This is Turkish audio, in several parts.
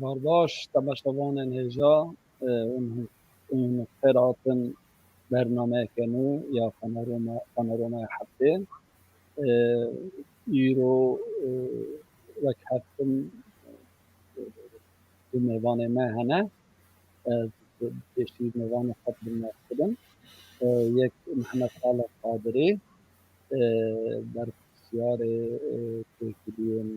Barbaş تماشاوانên hêja û xêratin bernameyeke nû ya panorama heftê îro wek heftin du mêvanê me hene ez pêşî mêvanê xwe binêxibim yek Mihemed Saleh Qadirî berpirsiyarê têkiliyên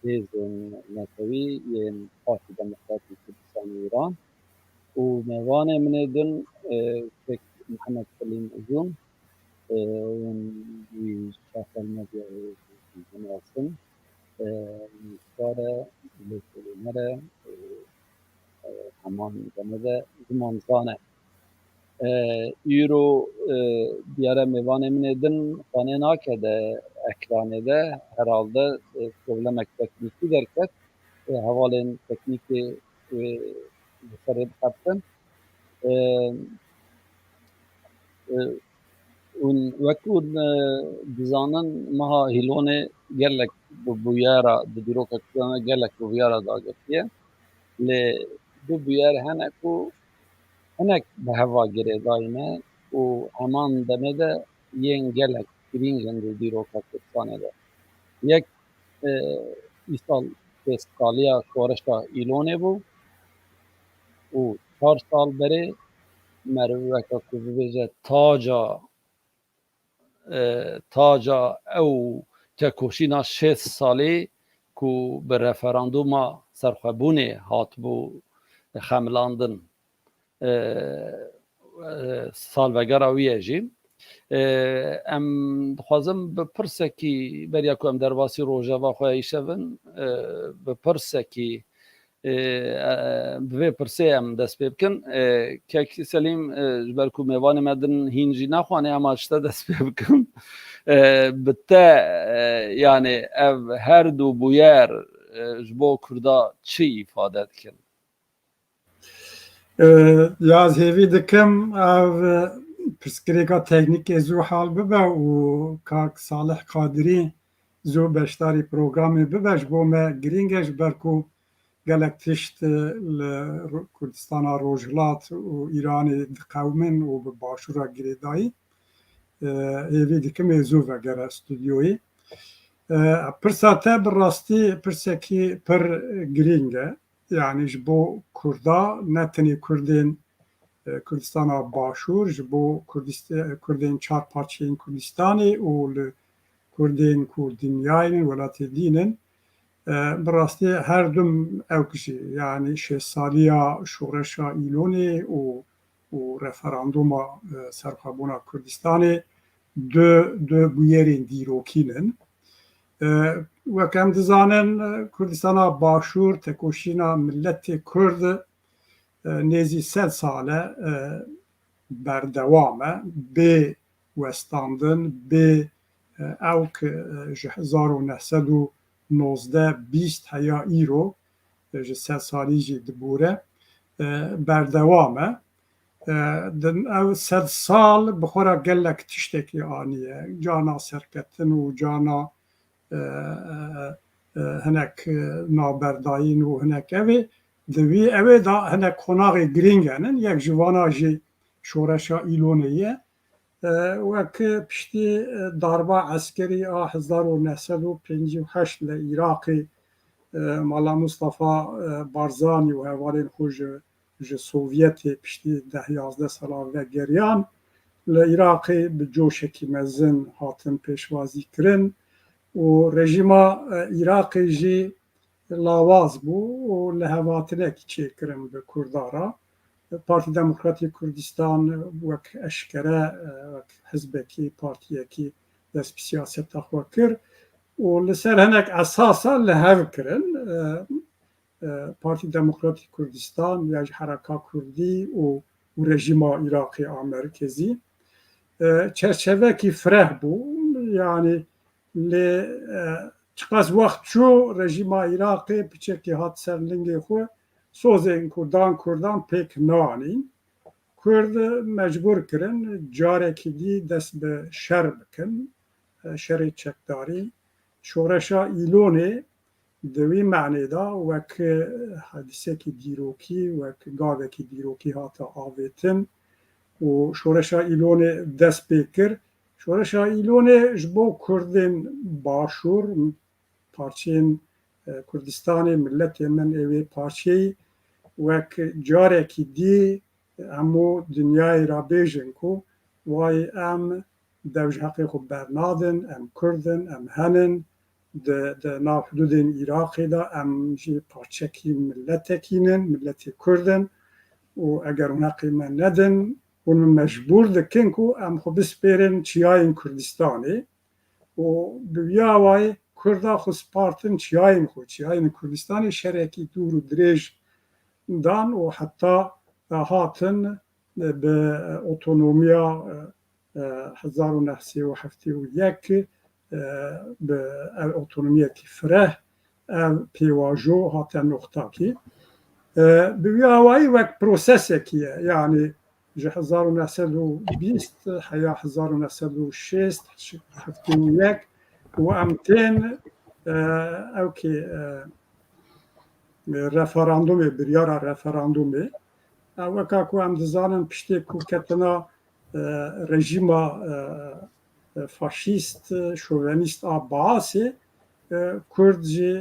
hêzên netewî yên Partî Demokratîk Kurdistanê Îran û mêvanê minê din wek Mihemed Selîm Uzun yên wî sosyal medyayê binasın nivîsar e lêkolîner e heman demê de zimanzan e îro diyare mêvanê minê din xanê nake de ekranê de herhalde problemek teknîkî derket hevalên teknîkê wê li serê dixebtin û wekû dizanin meha hîlonê gelek bi bûyera di dîroka Kurdistanê gelek bi bûyera dagirtiye lê du bûyer hene ku hinek bi heva girêdayîne û heman demê de yên gelek girîng in di dîroka Kurdistanê de yek îsal pêskaliya şoreşa îlonê bû û 4 sal berê meriveka ku bibêje taca ew tekoşîna 6 salê ku bi referandûma serxwebûnê hatibû xemlandin salvegera wî ye jî em dixwazim bi pirsekî beriya ku em derbasî rojava xwe îşevin bi pirsekî bi vê pirsê em dest pê bikin kek Selîm ji ber ku mêvanê me din hîn jî naxwanê ema ji te dest pê bikim bi te yanî ev her du bûyer ji bo Kurda çi îfade dikin? Ya hêvî dikim ev pirsgirêka teknîkê zû hal bibe û kak Salih Qadirî zû beşdarî programê bibe ji bo me girîng e ji ber ku gelek tişt li Kurdistana Rojhilat û Îranê diqewmin û bi başûra girêdayî hêvî dikim ê zû vegere stûdyoyê. Pirsa te bi rastî pirsekî pir girîng e yanî ji bo Kurda ne tenê Kurdên Kurdistana Başûr ji bo Kurdên çar parçeyên Kurdistanê û li Kurdên ku dinyayên welatê dînin bi rastî her dum ew jî yanî şêsaliya şoreşa îlonê û referandûma serxwebûna Kurdistanê du bûyerên dîrokînin. Wek em dizanin Kurdistana Başûr tekoşîna milletê Kurd nêzî 100 sal e berdewam e bê westandin bê ew ki ji 1919 heya îro ji 100 salî jî dibûre berdewam e din ew 100 sal bi xwe re gelek tiştekî anîye cana serketin û cana hinek naberdayîn û hinek evê di wî evê da hinek qonaxê girîng henin yek ji wana jî şoreşa îlonê ye wek piştî darba eskerî a 1958 li Iraqê mala Mustafa Barzanî û hevalên xwe ji Sovyetê piştî 10-11 sala vegeriyan li Iraqê bi coşekî mezin hatin pêşwazîkirin û rejîma Iraqê jî lawaz bû û li hevatinekî çêkirin bi Kurda re Partî Demokratîk Kurdistan wek eşkere wek hizbekî partiyekî dest bi siyaseta xwe kir û li ser hinek esasa li hev kirin Partî Demokratîk Kurdistan ya ji Hereka Kurdî û rejîma Iraqê a merkezî çerçevekî fireh bû yanî lê çiqas wext çû rejîma Iraqê piçekî hat ser lingê xwe sozên Kurdan pêk neanîn Kurd mecbûr kirin carekî dî dest bi şer bikin şerê çekdarî şoreşa îlonê دوی معنی دا وک حدیثه کی دیروکی وک گاوه کی دیروکی هاتا آویتن و شورشا ایلون دست بکر شورشا ایلون جبو کردن باشور پارچین کردستان ملت من اوی پارچی وک جاره کی دی امو دنیای را بیجن کو وای ام دوج حقی خو برنادن ام کردن ام هنن د ناو حدودên Iraqê da em jî parçekî milletekî nin, milletê Kurd in û eger hûn heqê me nedin, hûn mecbûr dikin ku em xwe bispêrin çiyayên Kurdistanê û bi vîya wayê Kurda xwe spartin çiyayên xwe, çiyayên Kurdistanê şerekî dûr û dirêj dan û heta hatin bi otonomiya 1971 به اتونومیتی فره پیواژو هاتن نقطه کی به ویاوایی وک پروسس کیه یعنی 1920 حیا 1906 71 و امتن او که رفراندوم بریارا رفراندومه وکا کو ام دزانن پشتی کو کتنا رژیما فاشیست شوونیست آباسه کرد جی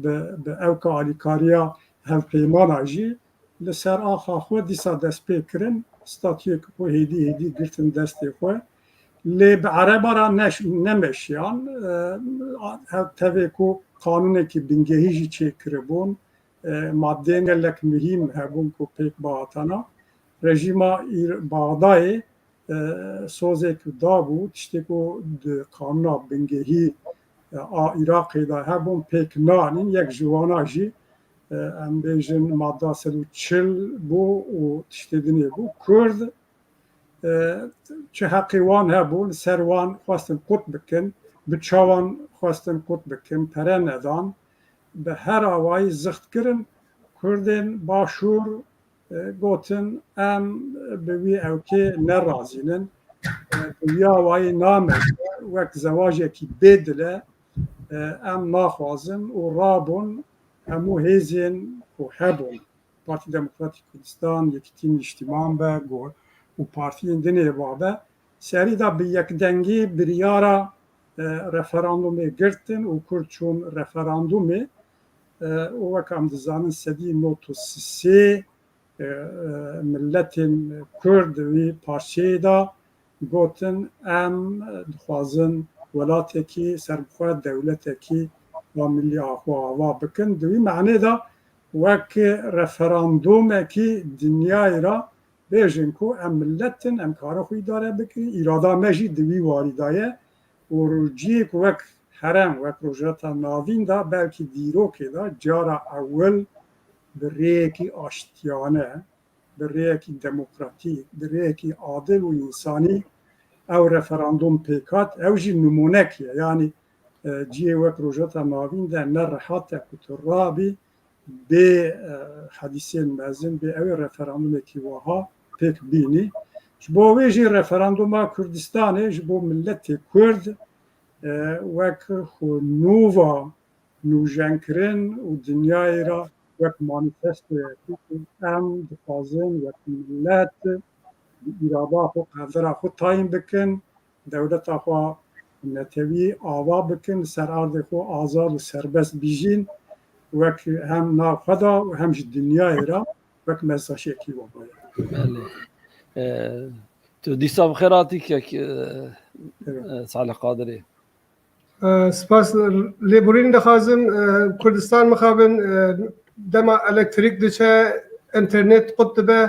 به اوکا آلیکاریا هفپیمانا جی لسر آخا خود دیسا دست پیکرن ستاتیو که خو هیدی گرتن دستی خو لی به عربا را نمشیان تاوی که قانونه که بنگهی جی چه کربون ماده نگلک مهم هبون که پیک باعتانا رژیما باغدای سوزک دا بود تشتی کو د قانونا بنگهی عراقی دا هبون پیک نانین یک جوانا جی ام بیجن ماده 140 بو و تشتی دنی بو کرد چه حقیوان هبون سروان خواستن قط بکن بچاوان خواستن قط بکن پره ندان به هر آوائی زخت کرن کردن باشور گوتن ام به وی اوکی نرازینن یا وای نامه وک زواجه کی بدله ام ناخوازن و رابون امو هیزین و هبون پارتی دموکراتیک کردستان یکتین اجتماع به گور و پارتی دنی بابه سری دا به یک دنگی بریارا رفراندومی گرتن و کرد چون رفراندومی و وکم دزانن سدی نوتو سی ملتên Kurd wî parçeyê da gotin em dixwazin welatekî serbixwe dewletekî wa millî xwe ava bikin di wî meعنê da wek referandûmekî dinyayê ra bêjin ku em milletin em karin xwe îdare bikin îrada me jî di wî warî da ye û rûciyek wek herem wek rojhilata navîn da belkî dîrokê da cara ewil bi rêyekî aştiyane, bi rêyekî demokratîk, bi rêyekî adil û însanî ew referandum pêkat, ew jî nûmonek ye. Yani ciyê wek rojhilata navîn de ne rihate ku tu rabî bê hedîsên mezin bê ew ê referandumekî wiha pêk bînî. Ji bo wê jî referanduma Kurdistanê ji bo milletê Kurd wek nûva nûjenkirin û dinyayê ra wek manîfestoyekî em dixwazin wek millet bi îrada xwe qedera xwe tayin bikin, dewleta xwe netewî ava bikin, ser erdê xwe azad û serbest bijîn, wek hem nav xwe da û hem ji dinyayê ra wek mesajekî waye. Tu dîsa bi xêr hatî kek Salih Qadirê. سپاس لێبورین دەخوازم کوردستان مخابن دەما ئەلەکتریک دچە ئینتەرنێت قوت دەبێ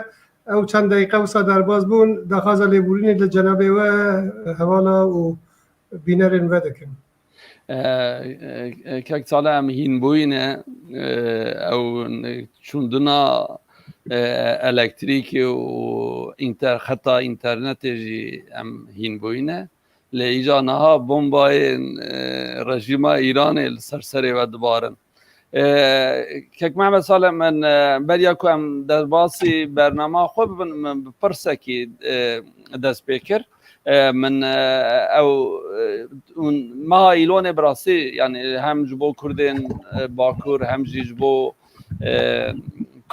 ئەو چەند دەقیقە وسا دەرباز بوون دەخوازە لێبورینی لە جەنابێوە هەواڵە و بینەرێن وە دەکەن کەک ساڵە ئەم هینبووینە ئەو چوندنا ئەلەکتریکی و خەتا ئینتەرنێتێ ژی ئەم هینبووینە li îja niha bombayên rejîma Îranê li ser serê ve dibarin. Kek Mehmed Salih min beriya ku em derbasî bernama xwe bibin min bi pirsekî dest pê kir min ew ما ایلون براسی یعنی هم جبو کردن باکور هم جبو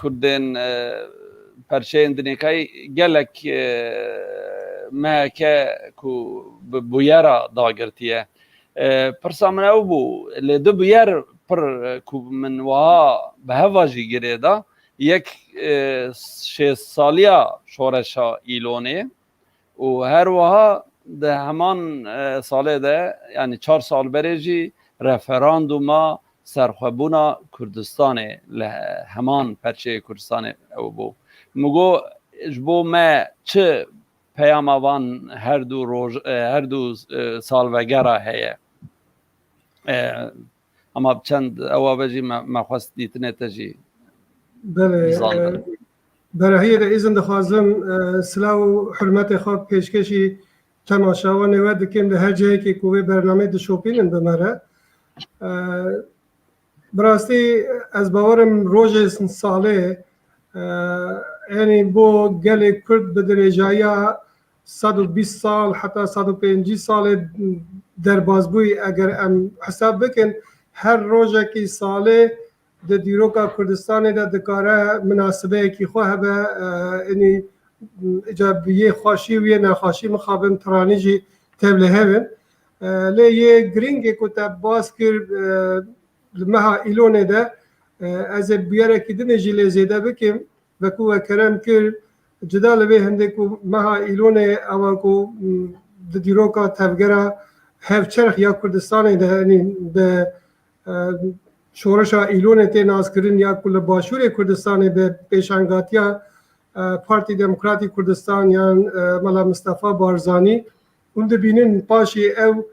کردن پرچه اندنیکای گلک ما که کو بویرا داگرتیه پرسامن او بو لدو بویر پر کو من وها به هواجی گریدا یک 6 سالیا شورشا ایلونه و هر وها ده همان ساله ده یعنی 4 سال برجی رفراندوما سرخوبونا کردستان همان پرچه کردستان او بو مگو جبو ما چه پیام وان هر دو سال وگره هیه اما چند اوابجی ما خواست دیتنه تجی بله برای ایزن دخوازم سلاو حرمت خواب پیشکشی تماشاوان و دکیم ده هر جایی که کوی برنامه دشوپینن بمره براستی از باورم روز ساله یعنی بو گل کرد به درجه 120 سال حتی 150 سال در بازبوی اگر ام حساب بکن هر روز که ساله د دیروکا کردستان دا دکاره مناسبه کی خواه به یعنی ایجابیه خواشی و نخواشی مخابن ترانی جی تبله هون لی یه گرینگی کتاب باز کرد مها ایلونه ده از بیاره که دنه جیله زیده بکیم و کو کرم کرد جدال به هنده کو مها ایلونه او کو د دیروکا تبگره هفچرخ یا کردستان ده یعنی به شورشا ایلونه تی ناز کردن یا کل باشور کردستان به پیشنگاتیا پارتی دموکراتی کردستان یا ملا مصطفی بارزانی اون دبینن پاشی او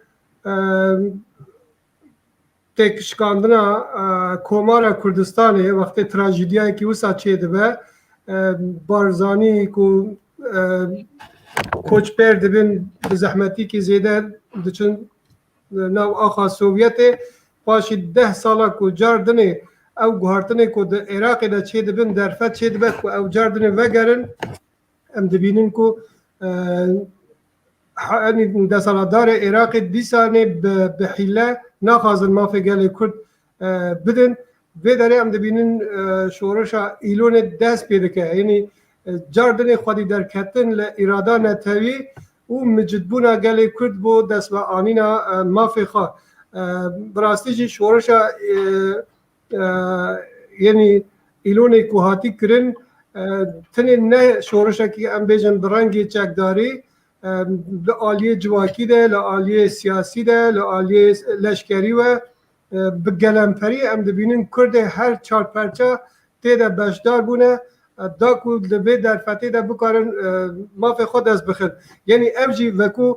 تکشکاندنا کومارا کردستانه وقتی تراژدیایی که وسا چیده به بارزانی کو کوچ پر دبین به زحمتی که زیده دچن نو آخا سوویته پاشی 10 ساله کو جاردنه او گوهرتنه کو د عراق دا چه دبن درفت چه دبن کو او جاردنه وگرن ام دبینن کو یعنی د سالدار عراق دیسانه به حیله نخوازن مافی گلی کرد بدن و داره ام دبینن شورشا ایلون دست پیدا که یعنی جاردنه خودی در کتن لاراده نتوی و مجدبونا گلی کرد بو دست و آنینا مافی خواه براستی جی شورشا یعنی ایلونه کوهاتی کرن تنه نه شورشا که ام بیجن برنگی چکداری لعالیه جواکی ده لعالیه سیاسی ده لعالیه لشکری و بگلمپری ام دبینن کرده هر 4 پرچه تیده بشدار بونه دا کو دبی در فتی ده بکارن مافی خود از بخیر یعنی افجی وکو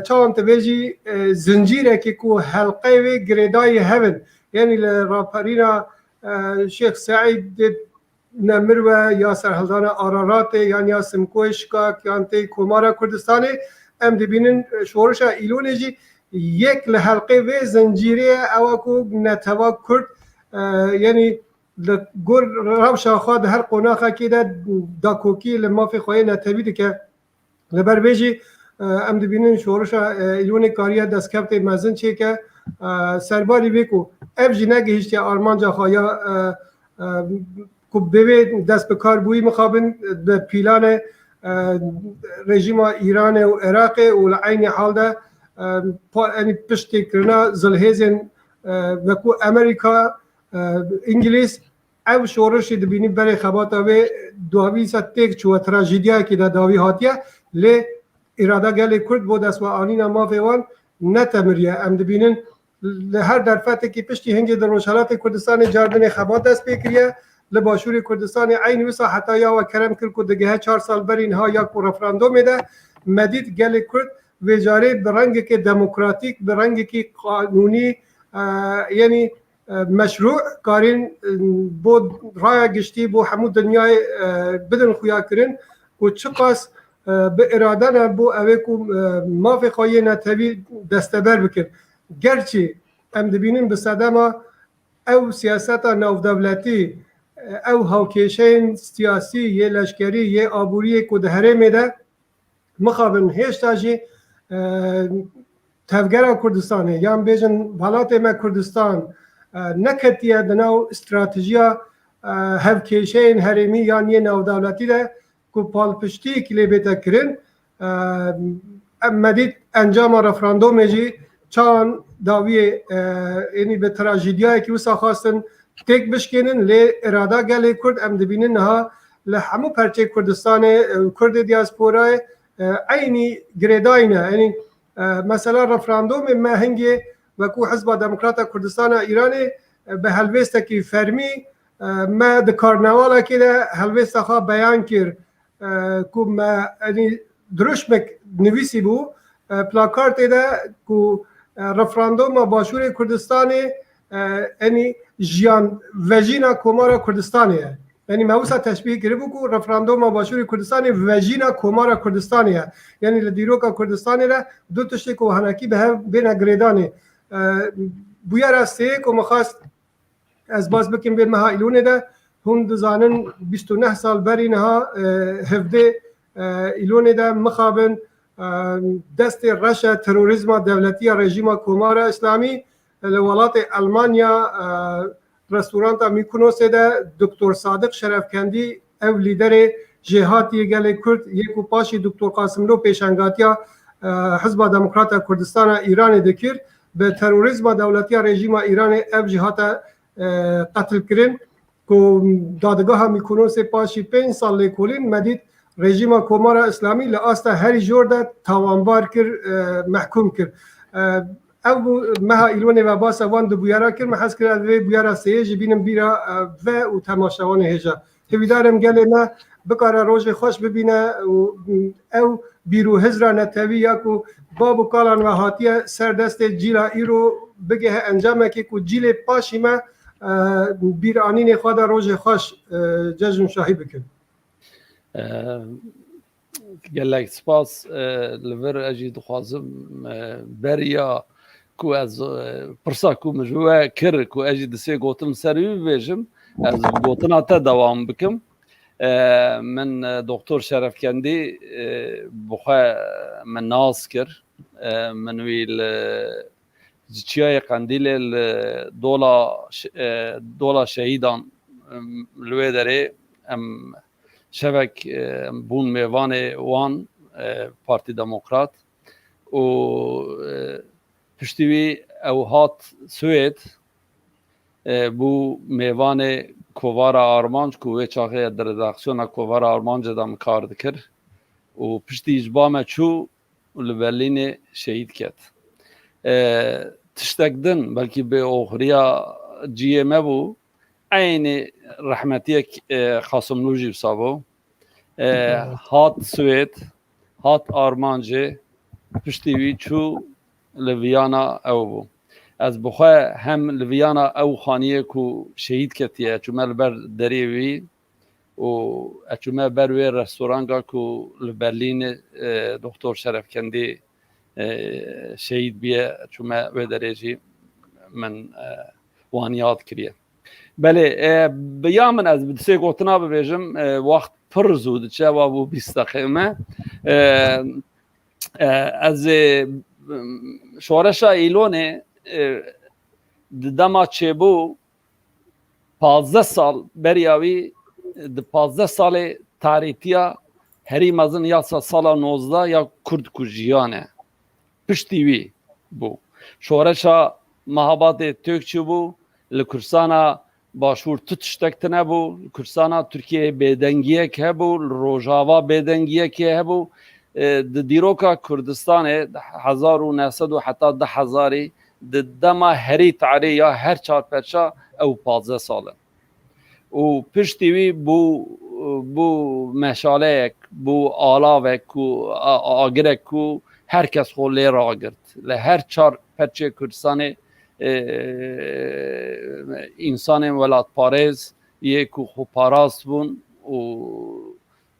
چون تبیجی زنجیره که کو حلقه و گریدای هون یعنی راپرینا شیخ سعید نمر و یاسر هلدان آرارات یعنی یاسم کوشکا کیانتی کومارا کردستانی ام دبینن شورشا ایلونه جی یک لحلقه و زنجیره او کو نتوا کرد یعنی لگور روشا خواد هر قناخه که ده داکوکی لمافی خواهی نتویده که لبر بیجی ام دبینن شورشا ایلونه کاریه دست کبت مزن چه که سرباری بکو اف جی نگه هیچی آرمانجا خواهی که بوی دست به کار بوی مخابن به پیلان رژیم ایران و عراق و لعین حال ده پشتی کرنا زلهزن وکو امریکا انگلیس او شورشی دبینی برای خباتا و دواوی سا تیک چو تراژیدیا که ده داوی هاتیه لی اراده گلی کرد بود دست و آنینا مافیوان نتمریه ام دبینن هر درفتی که پشتی هنگی در روشالات کردستان جاردن خبات دست بکریه لباشور کردستان عین وسا حتی یا و کرم کرد که دگه 4 سال برین ها یا کو رفراندوم میده مدید گلی کرد وجاره برنگی که دموکراتیک برنگی که قانونی یعنی مشروع کارین بود رای گشتی بو همو دنیای بدن خویا کرن و چقاس به اراده نبو اوه کو مافی خواهی نتوی دستبر بکن گرچه ام دبینیم به صدما او سیاست ناو دولتی او هاوکیشین سیاسی یه لشکری یه آبوری که ده هره میده مخابن هشتا جی تفگرا کردستان یان بیجن حالات ما کردستان نکتیه دناو استراتژیا هفکیشین هرمی یان یه نو دولتی ده کو پالپشتی کلی بیتا کرن مدید انجام رفراندوم جی چان داوی یعنی به تراژدیایی که وسا خواستن تک بشکنن لی اراده گلی کرد ام دبینن ها لحمو پرچه کردستان کرد دیاسپورای عینی گریداینه یعنی مثلا رفراندوم ما هنگی وکو حزب دموکرات کردستان ایرانی به هلویسته که فرمی ما د کارنوالا که ده هلویسته خواه بیان کر که ما دروشمک نویسی بو پلاکارت ده که رفراندوم باشور کردستانی یعنی جیان وجینا کمارا کردستانیه یعنی موسا تشبیه کرده بو که رفراندوم باشور کردستانی وجینا کمارا کردستانیه یعنی لدیروکا کردستانی را دو تشتی که هنکی به هم بین گریدانی بویا راسته که مخواست از باز بکن بین مها ایلونه ده هم دزانن 29 سال بری نها هفده ایلونه ده مخابن دست رشا تروریزم دولتی رژیم کمار اسلامی لولات المانیا رستوران میکنوس ده دکتر صادق شرفکندی او لیدر جهاتی گل کرد یکو پاشی دکتر قاسملو پیشنگاتیا حزب دموکرات کردستان ایران دکر به تروریزم دولتی رژیم ایران او جهات قتل کرن که دادگاه میکنوس پاشی 5 سال لیکولین مدید رژیم کمار اسلامی لاستا هری جور ده تاوانبار کر محکوم کر او مها ایلونه و باس وان دو بیارا کر محس کرد وی بیارا سیج بینم بیرا و تماشاوان هجا هیویدارم گله نه بکاره روز خوش ببینه او بیرو هزرا نتوی یا کو بابو کالان و هاتیه سر دست جیلا ایرو بگه انجامه که کو جیل پاشی ما بیرانین خدا روز خوش جشن شاهی بکن گلک سپاس لور اجی دخوازم بریا کو از پرسا کو مجوه کر کو اجی دسه گوتم سری ببیجم از گوتنا تا دوام بکم من دکتر شرفکندی بخوا من ناز کر من ویل چیای قندیل دولا شهیدان لوی داره ام شبک بون میوان وان پارتی دموکرات و پشتیوی او هات سوید بو میوان کووار آرمانج کوه چاقه در رداکسیون کووار آرمانج دام کار دکر و پشتی اجبام چو لبرلین شهید کت تشتکدن بلکه به آخریا جیه مبو عین رحمتیک خاصم نوجی بسابو هات سوید هات آرمانجه پشتیوی چو لویانا او بو از بخواه هم لویانا او خانیه کو شهید کتیه چومه لبر دریوی و چومه بروی رستورانگا کو لبرلین دکتر شرفکندی شهید بیه چومه و دریجی من وانیاد کریه بله بیامن از بدسه گوتنا ببیجم وقت پر زود چه و بو 20 دقیقه از شورشا ایلونه دما چبو 15 سال بریاوی د 15 سال تاریتیا هری مزن یا سال 19 یا کرد کجیانه پشتیوی بو شورشا مهابات ترکچی بو لکرسانا باشور تشتکت نبو کردستان ترکیه بدنگیه که بو روجاوا بدنگیه که بو دیروکا کردستان 1900 و حتی 10,000 دما هری تعری یا هر 4 او 15 ساله و پشتیوی بو مشالک بو آلاوک کو آگرک کو هر کس خوله را گرد له هر 4 پرچه کردستان انسان ولات پارز یک خو پاراست بون و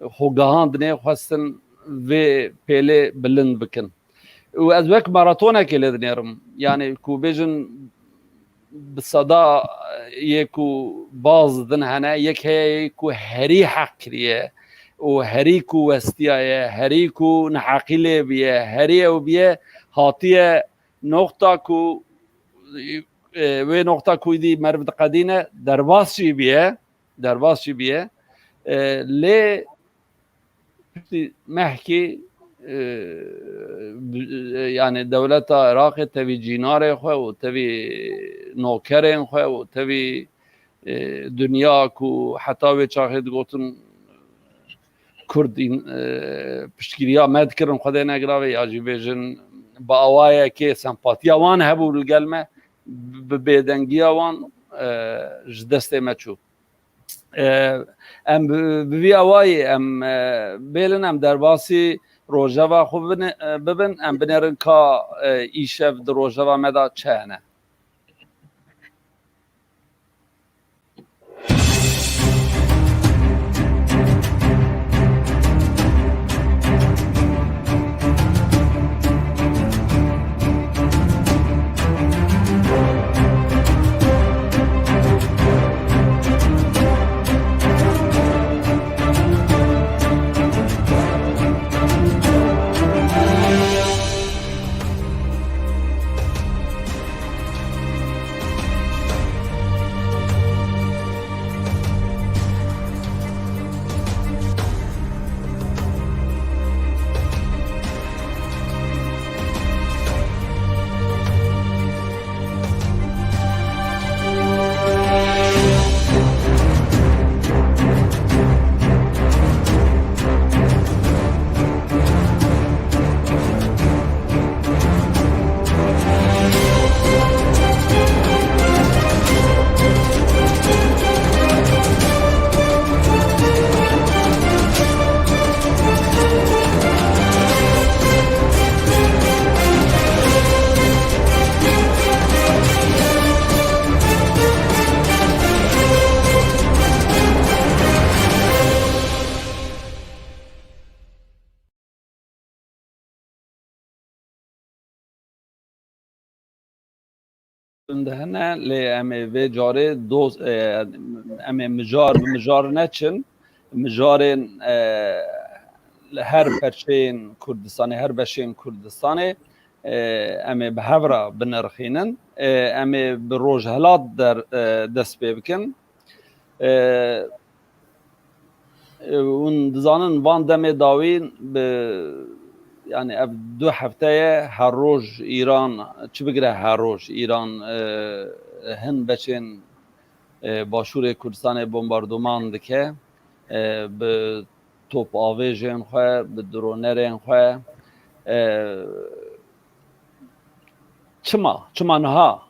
خوگاهاند نه خواستن و پیله بلند بکن و از وقت ماراتونه که لدنیرم یعنی کو بیجن بصدا یکو باز دن هنه یک هی کو هری حق کریه و هری کو وستیه هری کو نحقیله بیه هری او بیه هاتیه نقطه کو و نقطه کو دی مرد قدینه درباس بیه لی محکی yani devlet Irak'ı tabi cinare xwe û tabi nokerên xwe û tabi dünya ku heta wê çaxê digotin Kurd piştgiriya me dikirin xwedê negirave ya jî bêjin bi awayekê sempatiya wan hebû li gel me bi bêdengiya wan ji destê me çû. Em bi vî awayê em bêlin em derbasî rojeva xwe bibin em binêrin ka îşev di rojeva me da çi hene. هنه لی ام و جاره دوست ام مجار نچن مجارن هر پرچین کردستان هر بشین کردستان ام به هورا بنرخینن ام به روز هلات در دست بکن اون دزانن وان دم داوین به yani ev 2 hefteye her roj İran çi bigire her roj İran hin beçên başûrê Kurdistanê bombardıman dike bi top avêjên xwe bi dronerên xwe çima niha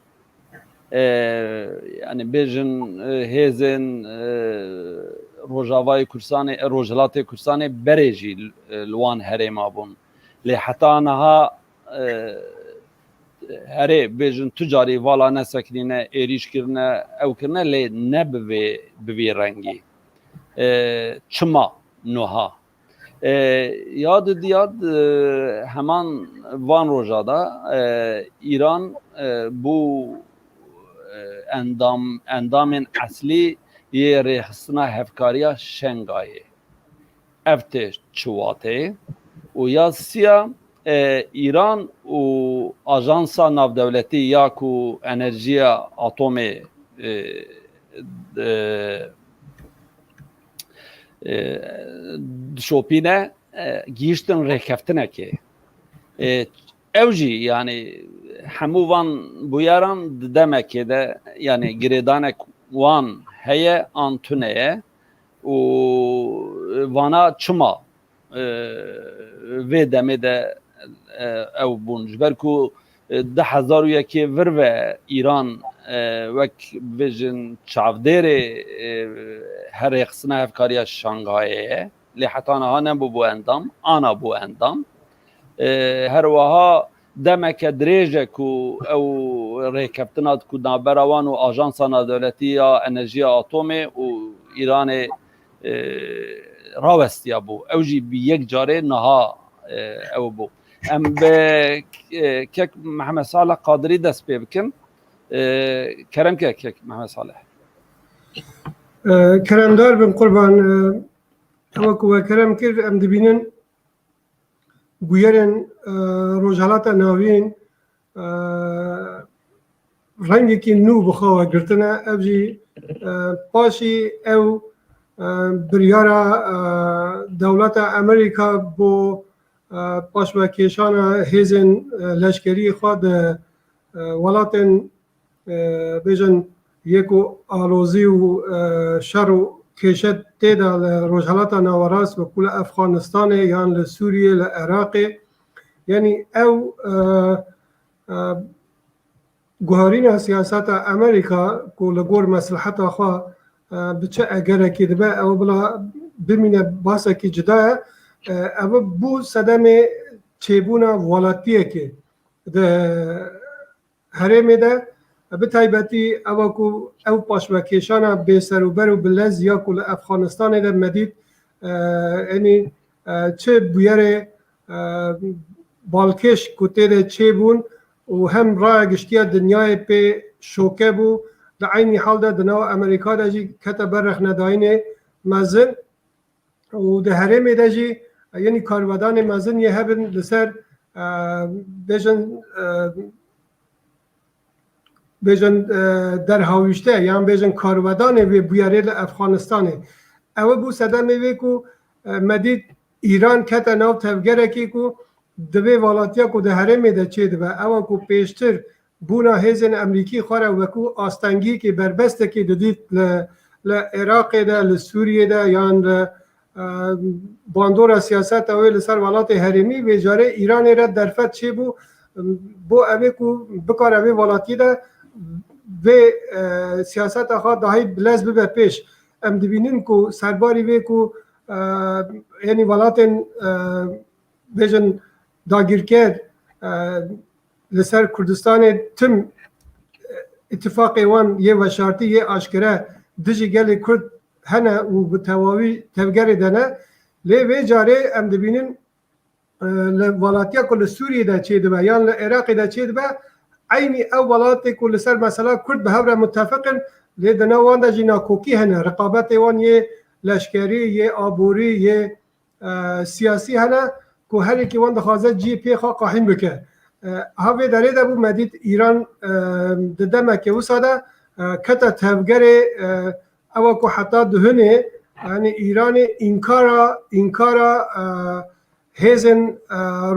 yani bêjin hêzên Rojavayê Kurdistanê Rojhilatê Kurdistanê berê jî li wan herêma bûn. Lê heta niha herê bêjin tu carî vala nesekirîne êrîş kirine ew kirine lê ne bi vê rengî çima niha yad diyad heman van roja da İran bu endamên eslî yê rêxistina hevkariya Şengayê ev tê çiwatê û ya siya İran û Ajansa Navdewletî ya ku enerjiya atomê dişopîne gihîştin rêkeftinekê ew jî yani hemû van bûyeran di demekê de yani girêdanek wan heye an tuneye û vana çima vê demê de ew bûn ji ber ku 2001 vir ve İran wek bêjin çavdêrê her rêxistina hevkariya Şangayê ye lê heta niha nebû bû endam ana bû endam her wiha demeke dirêj ku ew rêkeftina ku navbera wan û Ajansa Navdewletî ya Enerjiya Atomê û İranê rawestiya bû ew jî bi yek carê niha ew bû em bi kek Mehmed Saleh Qadirî dest pê bikin keremke kek Mehmed Saleh keremdar bin qurban ew ku we kerem kir em dibînin bûyerên rojhalata navîn رنگێکی نو بخواوە گرتنە ئەوژی پاشی ئەو بریارە دەوڵەتە ئەمریکا بۆ پاشمەکێشانە هێزن لەشکری خوا وڵاتên bêjin yek û alozî û şer û kêşet têda li Rojhilata Nawerast wekû li Efxanistanê yan li Sûriyê li Iraqê yanî ew guharîna siyaseta Amerîka ku li gor mesliheta xwe bi çi egerekê dibe ew bila bimîne basekî cida ye ev bû sedemê çêbûna welatiyekê di herêmê de bi taybetî ew ku ew paşvekêşana bêserûber û bilez ya ku li Efxanistanê de medît yanî çi bûyerê balkêş ku tê de çêbûn û hem raya giştiya dinyayê pê şoke bû di aynî hal de di nav Amerîka de jî kete ber rexnedayînê mezin û di herêmê de jî yanî karvedanê mezin yê hebin li ser bêjin derhawîşte yan bêjin karvedanê vê bûyerê li Efxanistanê ew bû sedemê wê ku medît İran kete nav tevgerekî ku divê welatiya ku di herêmê de çê dibe ew ku pêştir bûna hêzên Emerîkî xwe re wekû astengiyekê berbestekê didît li Iraqê de li Sûriyê de yan li bandora siyaseta wê li ser welatê herêmî vê carê İranê re derfet çêbû bo evê ku bikare vê welatiyê de vê siyaseta xwe dahî bilez bibe pêş em dibînin ku serbarî vê ku yanî welatên bêjin dagîrker li ser Kurdistanê tim îtifaqê wan yê veşartî yê aşkere dijî gelê Kurd hene û bi tewawî tevgerê de ne lê vê carê em dibînin li welatiya ku li Sûriyê de çê dibe yan li Iraqê de çê dibe aynî ew welatê ku li ser mesela Kurd bi hev re mutefeqin lê di nav wan de jî nakokî hene riqabetê wan yê leşkerî yê aborî yê siyasî hene ku herêkî wan dixwaze cî pê xwe qahîn bike havê derê de bû medît İran di demekê wisa de kete tevgerê ew ku heta di hunê yanî İranê înkara hêzên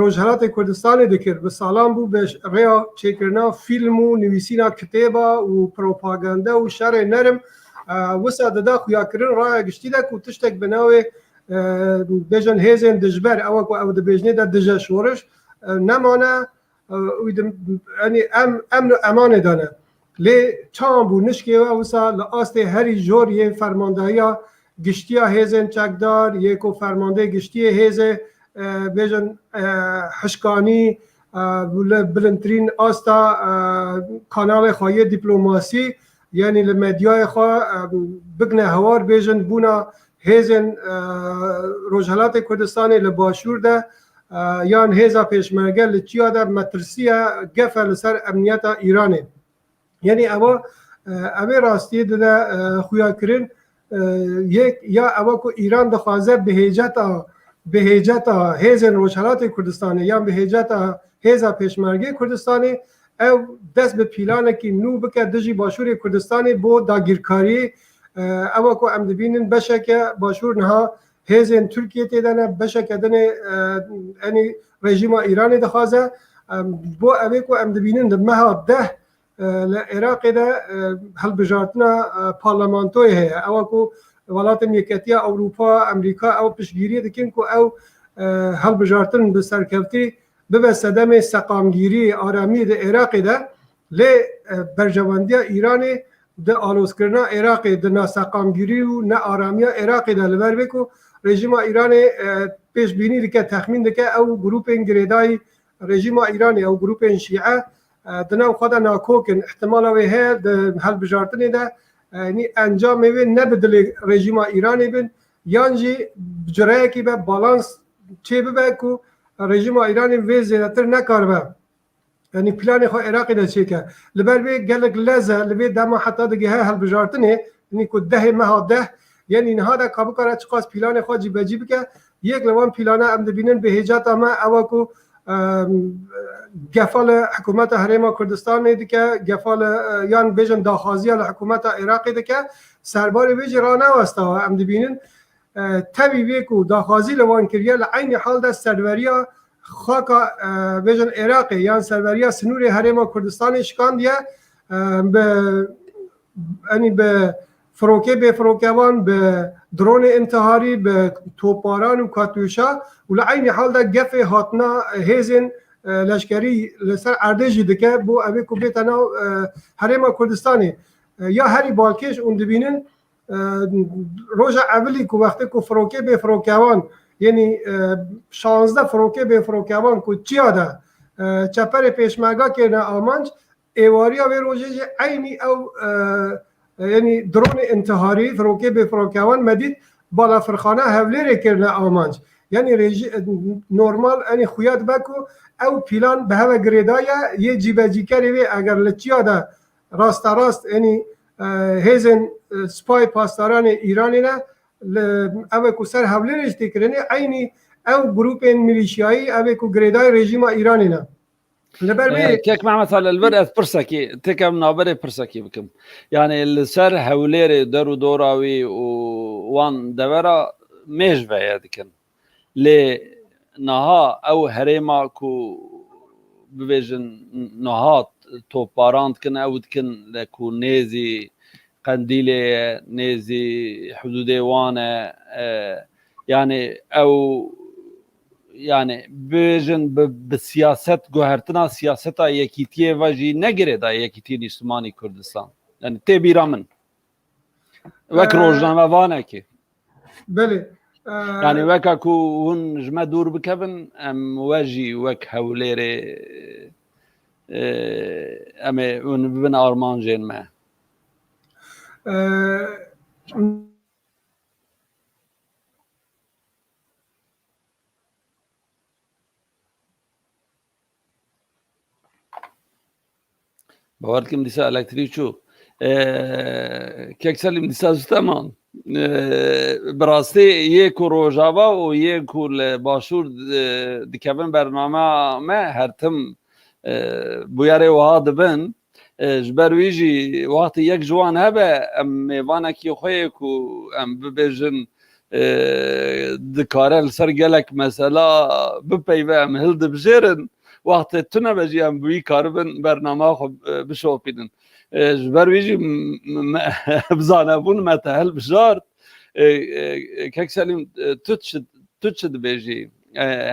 Rojhilatê Kurdistanê dikir bi salan bû bi rêya çêkirina fîlm û nivîsîna kitêba û propaganda û şerê nerim wisa dida xuyakirin raya giştî de ku tiştek bi navê bêjin hêzên dijber ew ku ew dibêjnê de dije şoriş nemane yanî emn û emanê de ne lê çawan bû nişkê we wisa li astê herî jor yê fermandahiya giştiya hêzên çekdar yê ku fermandê giştiyê hêzê bêjin hişkanî bilindtirîn asta kanalê xwe yê dîplomasî yanî li medyayê xwe bigine hewar bêjin bûna hêzên Rojhilatê Kurdistanê li başûr de yan hêza pêşmerge li çiya de metirsiya gefe li ser emniyeta İranê yanî evê rastiyê dide xuyakirin yek ya ew ku İran dixwaze bihêceta hêzên Rojhilatê Kurdistanê yan bihêceta hêza pêşmergê Kurdistanê ew dest bi pîlanekî nû bike dijî başûrê Kurdistanê bo dagîrkariyê ew ku em dibînin beşeke başûr niha hêzên Tirkiyê de ne beşeke dinê yanî rejîma İranê dixwaze bo evê ku em dibînin di meha deh li Iraqê de hilbijartina parlamentoyê heye ew ku welatên Yeketiya Ewropa Amerîka ew piştgirî dikin ku ew hilbijartin bi serkevtî bibe sedemê seqamgirî aramî di Iraqê de lê berjewendiya İranê di alozkirina Iraqê di naseqamgirî û nearamiya Iraqê de li ber vê ku rejîma İranê pêşbînî dike texmîn dike ew grûpên girêdayî rejîma İranê ew grûpên Şîe di nav xwe de nakokin ihtimala wê heye di hilbijartinê de encamê wê ne bi dilê rejîma İranê bin yan jî cireyekî be balans çê bibe ku rejîma İranê vê zêdetir nekaribe yanî planê xwe Iraqê de çêke li ber vê gelek leze li vê dema heta digehe hilbijartinê yanî ku dehê meha deh yanî niha de kabikare çiqas planê xwe cîbecî bike yek li wan plana em dibînin bihêceta me ew ku gefal hikûmeta Herêma Kurdistanê dike, gefal yan bêjin daxwaziya li hikûmeta Iraqê dike, serbarê wê jî ranewestawe. Em dibînin tevî wê ku daxwazî li wan kiriye li aynî hal de serveriya xaka bêjin Iraqê yan serveriya Sinûrê Herêma Kurdistanê şikandiye bi فرۆکê bêfirokevan bi dronê intiharî bi topbaran û katûşa û li aynî hal de gefê hatina hêzên leşkerî li ser erdê jî dike bo evê ku bête nav Herêma Kurdistanê. Ya herî balkêş hûn dibînin roja evilî ku wextê ku firokê bêfirokevan yenî 16 firokê bêfirokevan ku çiya de çeperê pêşmerga kêrine amanc êwariya vê rojê jî aynî ew yani drone intiharî firokê bêfirokevan medît balafirxana hevlêrê kirine amanc. Yani normal yani xuya dibe ku ew pîlan bi heve girêdaye yê cîbecîkerê wê eger li çiya de rasterast yani hêzên spay pastaranê Îranê ne ew ku ser hevlêrê jî tê kirinê aynî ew grûpên milîşiyayî ew ku girêdayê rejîma Îranê ne. كيك مع مثلا البرقة برسكي تكم نابرة برسكي بكم يعني السر هوليري درو دوراوي وان دورا ميجبا يدكن لي نها او هريما كو ببيجن نهات توباراند كن او دكن لكو نيزي قنديلي نيزي حدودي وانا يعني او yani bejin bi siyaset guhertina siyaseta yekîtiyê ve jî negire da yekîtiyên Îslamî Kurdistan. Yani tê bîra min. Wek rojname vanekê. Belê. Yani weka ku hûn ji me dûr bikevin em we jî wek hewlêrê em ê hûn bibin armanjên me. باور كم ديسا الكتريشو كيكسلم ديسا زتمان براستي يكو روجاوا و يكو باشور دكابن برنامه ما هرتم بوياري وهاد بن جبرويجي وقت يك جوان هبه ام ميوانا كي خويكو ام ببجن دكارل سرگلك مثلا بپیوه ام هلد بجرن وقت تونه بجی هم بوی کاربن برنامه خب بشوپیدن جبرویجی بزانه بون متحل بشارت که سلیم تشد بجی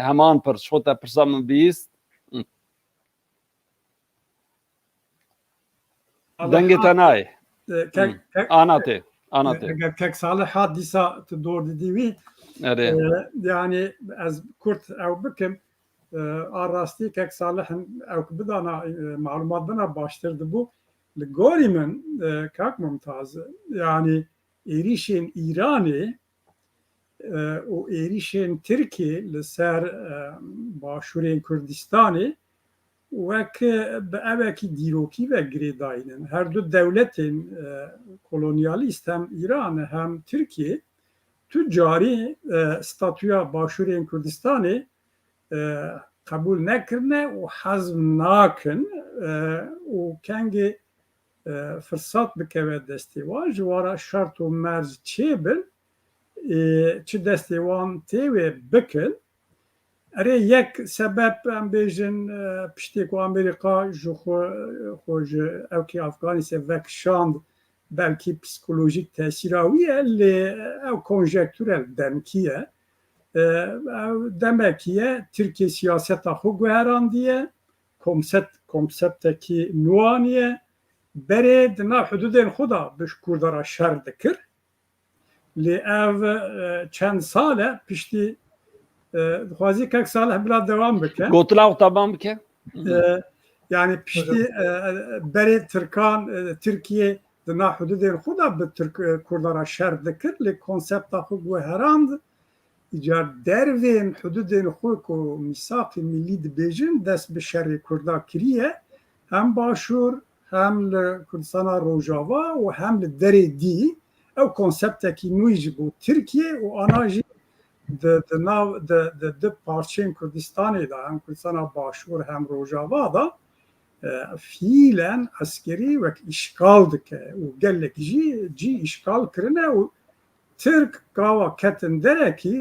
همان پر شوتا پرسام بیست دنگی تنای آناته اگر که صالح حادثه تدور دیوی yani az kurt ew bikim arasتی که صالح او بدانا معلومات بنا باشتر دبو لگوری من کاک ممتاز yani ایریشین ایرانی و ایریشین ترکی لسر باشورین کردستانی وک به اوکی دیروکی و گریداینن هر دو دولتین kolonyaلیست هم ایران هم ترکیه تجاری ستاتویا باشورین کردستانی قبول نکرنه و حزم ناکن و کنگی فرصت بکوه دستیوان جوارا شرط و مرز چه بل چه دستیوان تیوه بکن اره یک سبب هم بیجن پشتی که امریکا جو خوش اوکی افغانیسه وکشاند بلکی پسیکولوژیک تاثیراویه او کنجکتورل دمکیه دمکیه Türkiye siyaseta xu guherandiye konsepteki nuaniye berê di nav hududên xwe da bi Kurdara şer dikir lê ev çend sal e piştî dixwazî kek salih bila dewam bike gotilaw taban bike yani piştî berê Tirkan Tirkiye di nav hududên xwe da bi Kurdara şer dikir lê konsepta xwe guherand İcar dervên hududên xwe ku mîsaqê millî dibêjin dest bi şerê Kurda kiriye hem başûr hem li Kurdistana Rojava û hem li derê dî ew konseptekî nû jî bû Tirkiye û ana jî د پارچین کردستانی دا هم کردستان باشور هم روجاوا دا fiilen askeri wek işgal dike û gelek jî işgal kirine û Türk gava ketin derekî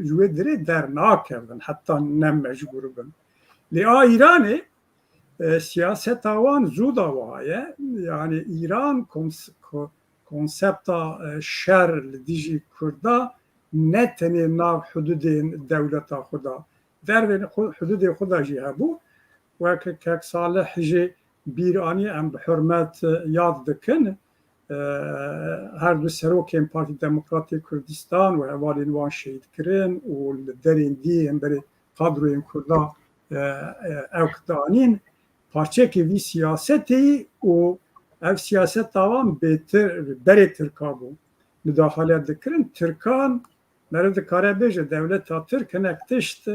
ji wê dirê dernakevin heta ne mecbûr bin. Lê a Îranê siyaseta wan zû da waye yani İran konsepta şer li dijî Kurda ne tenê nav hududên dewleta xwe da dervên hududê xwe da jî hebû wek Kek Salih jî bîranî em bi hurmet yad dikin her du serokên Partî Demokratîk Kurdistan û hevalên wan şehîd kirin û li derên dî em berê kadroyên Kurda ew danîn parçekê vî siyasetê û ev siyaseta wan berê Tirka bû müdahale dikirin Tirkan meriv dikare bêje dewleta Tirk hinek tişt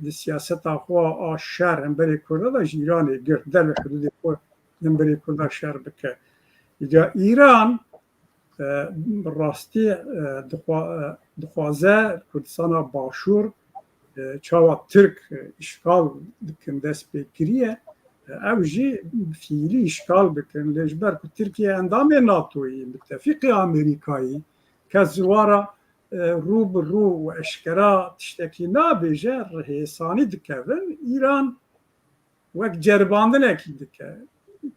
di siyaseta xwe a şer em berê Kurda da ji Îranê girt derve hududê xwe em berê Kurda şer bike. Ya İran rastî dixwaze Kurdistana başûr çawa Tirk işgal dikin dest pêkiriye ew jî fiîlî işgal bikin lê ji ber ku Tirkiye endamê NATOyê müttefîqê Amerîkayî kes ji wara rû bi rû û eşkera tiştekî nabêje rihêsanî dikevin İran wek ceribandinekî dike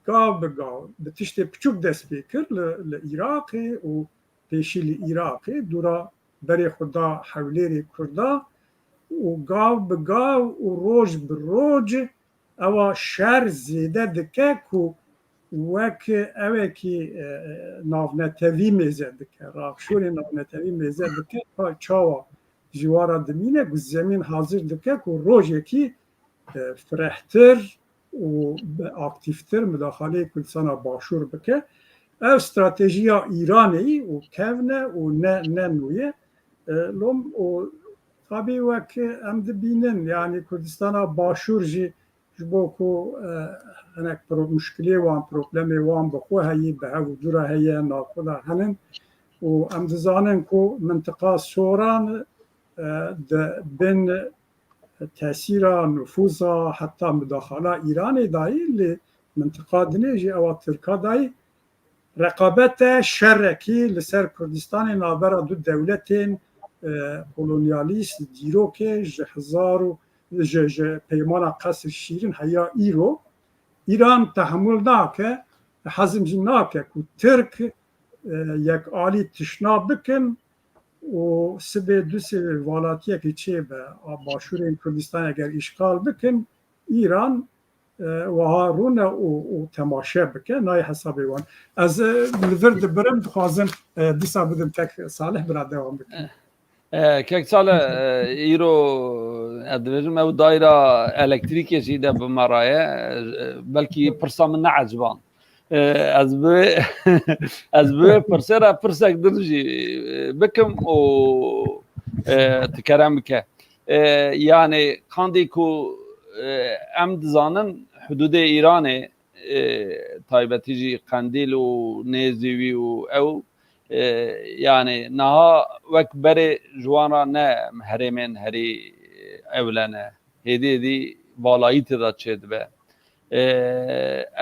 gav bi gav bi tiştê piçûk dest pê kir li Iraqê û pêşî li Iraqê dûra berê xwe da hewlêrê Kurda û gav bi gav û roj bi roj ewa şer zêde dike ku wek evekî navnetevî mêze dike raqşorê navnetevî mêze dike çawa ji wara dimîne ku zemîn hazir dike ku rojekî firehtir û aktiftir müdahaleyê Kurdistana başûr bike ev stratejiya Îranê û kevne û ne nûye lom û tabî wek em dibînin yani Kurdistana başûr jî ji bo ku hinek muşkilê wan problemê wan bi xwe heyî bi hev û dûra heye navxwe da henin û em dizanin ku mintiqa soran di bin tesîra nüfuza heta müdaxala Îranê dayî lê mintiqa dinê jî ewa Tirka dayî rekabete şerrekî li ser Kurdistanê navbera du dewletên kolonyalîst dîrokê ji hezar û ji peymana Qesr Şîrin heya îro İran tehemûl nake hezm jî nake ku Tirk yek alî tişna bikin û sibê du sibê walatiyekê çêbe a başûrên Kurdistan eger îşgal bikin İran wiha rûne û temaşe bike nayê hesabê wan ez li vir dibirim dixwazim dîsa bidim Kek Salih bira dewam bikin. Kek Salih îro dibêjim ew dayra elektrîkê jî de bimaraye belkî pirsa min neeciban ez bi pirsêra pirsek dir jî bikim û tikerem bike yani kandî ku em dizanin hududê Îranê taybetî jî Qendîl û Nêzîwî û ew yani niha wek berê ji wan re ne herêmên herî ewlene hêdî hêdî valayî tê da çê dibe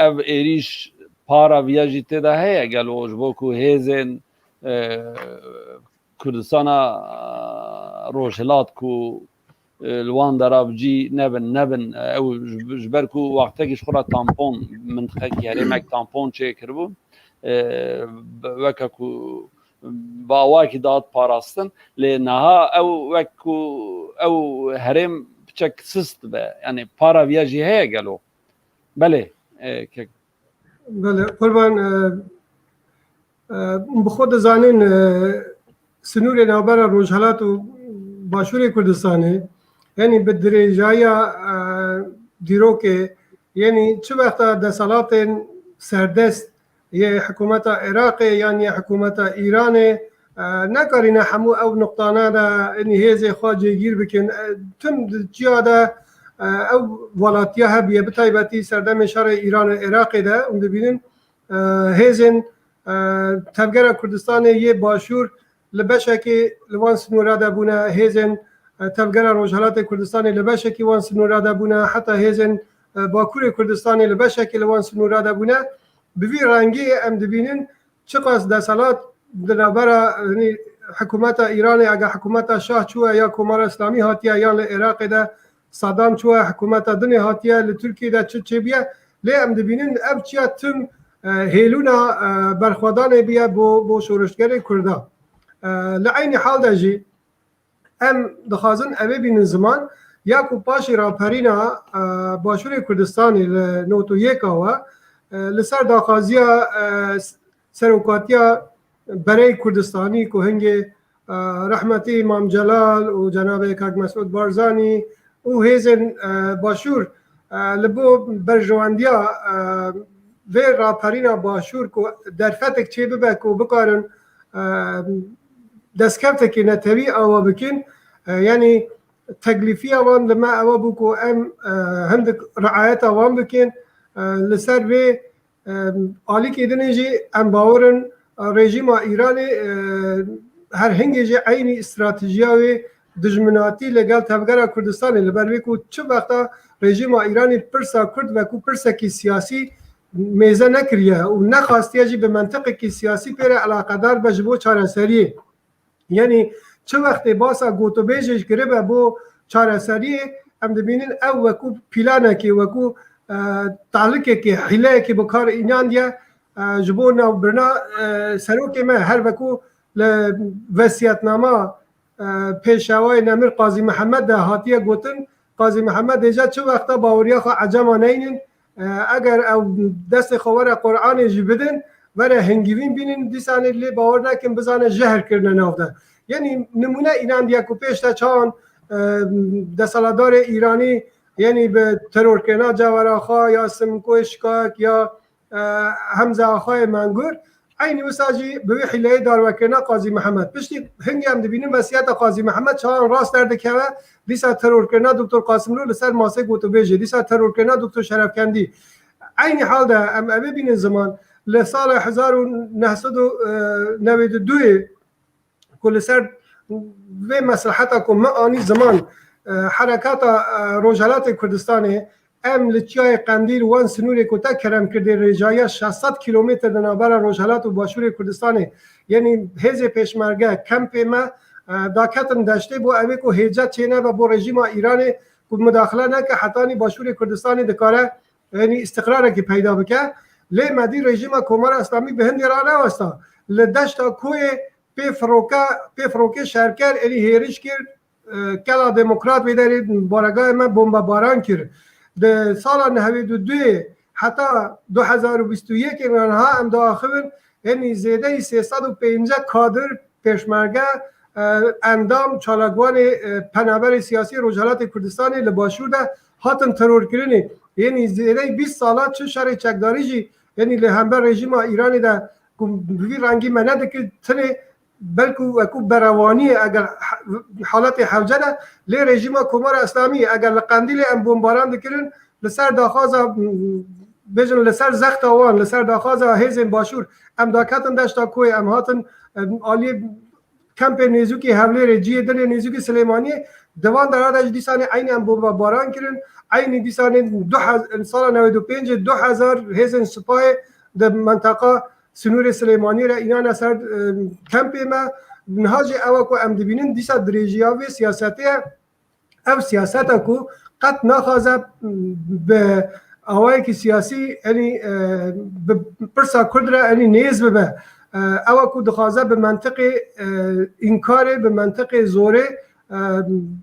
ev êrîş para viya jî tê de heye gelo ji bo ku hêzên Kurdistana Rojhilat ku li wan derabcî nebin ew ji ber ku wextekî ji xwe re tampon mintiqekî herêmek tampon çêkiribû weke ku bawakî dat parastin lê niha ew wek ku ew herêm piçek sist dibe yani para viya jî heye gelo belê Belê qurban bi xwe dizanîn sinûrê navbera Rojhilat û Başûrê Kurdistanê yani bi dirêjaya dîrokê yani çi wexta desalatên serdest yê hikûmeta Iraqê yan yê hikûmeta Îranê nekarîne hemû ew nuqtana de hêzê xwe cêgîr bikin tim ciya de ew welatiya hebiye bi taybetî serdemê şerê Îran û Iraqê de em dibînin hêzên tevgera Kurdistanê yê başûr لبشکی لوان سنوراده بونه هیزن تفگر روجهلات کردستان لبشکی وان سنوراده بونه حتی هیزن باکور کردستان لبشکی لوان سنوراده بونه بوی رنگی ام دبینن چقاس دسالات دنبره حکومت ایران اگر حکومت شاه چوه یا کمار اسلامی هاتیه یا لعراق ده صدام چوه حکومت دنیا هاتیه لترکیه ده چه بیه لی ام دبینن اب چیه تم هیلونا برخوادان بیه بو شورشگر کرده لعین حال ده جی ام دخوازن اوه بین زمان یا کو پاشی را پرینا باشور کردستانی لنوتو یکاوه لسر داخازیا سروکاتیا برای کردستانی که هنگی رحمتی امام جلال و جناب کاک مسعود بارزانی و هیزن باشور لبو برجواندیا و راپرینا باشور که در فتک چه ببه که بکارن دستکفت که نتوی آوا بکن یعنی تکلیفی آوان لما آوا بو که ام هندک رعایت آوان بکن لسر و آلی که دنجی ام باورن رژیم ایران هر هنگی جه عینی استراتژیاوی دجمناتی لگل تفگر کردستان لبروی که چه وقتا رژیم ایرانی پرسا کرد و که پرسا کی سیاسی میزه نکریه و نخواستیه جی به منطقه کی سیاسی پیره علاقه دار بجبو چاره سریه یعنی چه وقتی باسا گوتو بیجش گره بو چاره سریه هم دبینین او وکو پیلانه که وکو تعلقه که حیله که بکار اینان دیه جبونا برنا سروک ما هر وکو لوسیتنامه پیشوای نمیر قاضی محمد ده هاتیه گوتن قاضی محمد دیجا چه وقتا باوریا خو عجما نینین اگر او دست خوار قرآن جی بدن وره هنگیوین بینین دیسانه لی باور نکن بزانه جهر کرنه نافده یعنی نمونه اینان دیا که پیشتا چان دستالدار ایرانی یعنی به ترور کرنا جوار آخا یا سمکو اشکاک یا حمزه آخای منگور عینی وساجی به حیله دار وکرنا قاضی محمد پشتی هنگی هم دبینیم وصیت قاضی محمد چهان راست درده که دیسا ترور کرنا دکتر قاسم رو لسر ماسه گوتو بیجه دیسا ترور کرنا دکتر شرفکندی عینی حال ده ام اوه بین زمان لسال 1992 کل سر و مسلحتا که معانی زمان حرکات روجهلات کردستانه ام لچیای قندیل وان سنوری کتا کرم کرده رجایه 600 کیلومتر دنابر روجهلات و باشور کردستانه یعنی هز پیشمرگه کمپ ما داکتن داشته بو اوی که هیجت چینه و بو رژیم ایران که مداخله نکه حتانی باشور کردستانی دکاره یعنی استقرار که پیدا بکه لی مدی رژیم کمار اسلامی به هندی را نوستا لدشتا کوی پی فروکه شرکر یعنی هیرش کرد کلا دموکرات بیداری بارگاه من بمب باران کرد در سال 92 حتی 2021 اینها هم داخل یعنی زیده 350 کادر پیشمرگه اندام چالگوان پنابر سیاسی روجهلات کردستان لباشور ده هاتن ترور کردنی یعنی زیده 20 سالات چه شرع چکداری جی یعنی لهمبر رژیم ایرانی ده بوی رنگی منده که تنه بلکه وکو بروانی اگر حالت حوجه ده لی رژیم کمار اسلامی اگر لقندیل ام بمباران دکرن لسر داخوازا بجن لسر زخت آوان لسر داخوازا هیزن باشور ام داکتن داشتا کوی ام هاتن آلی کمپ نیزوکی حوله رجیه دل نیزوکی سلیمانی دوان در آدش دیسان عین ام بمباران کرن عین دیسان سال 95 2000 هیزن سپاه در منطقه سنور سلیمانی را اینا اثر کمپ ما نهاج او کو ام دبینن دیسا دریجیا و سیاسته او سیاسته کو قط نخوازه به اوای کی سیاسی یعنی پرسا کردره یعنی نیز به او کو دخوازه به منطقه انکار به منطقه زوره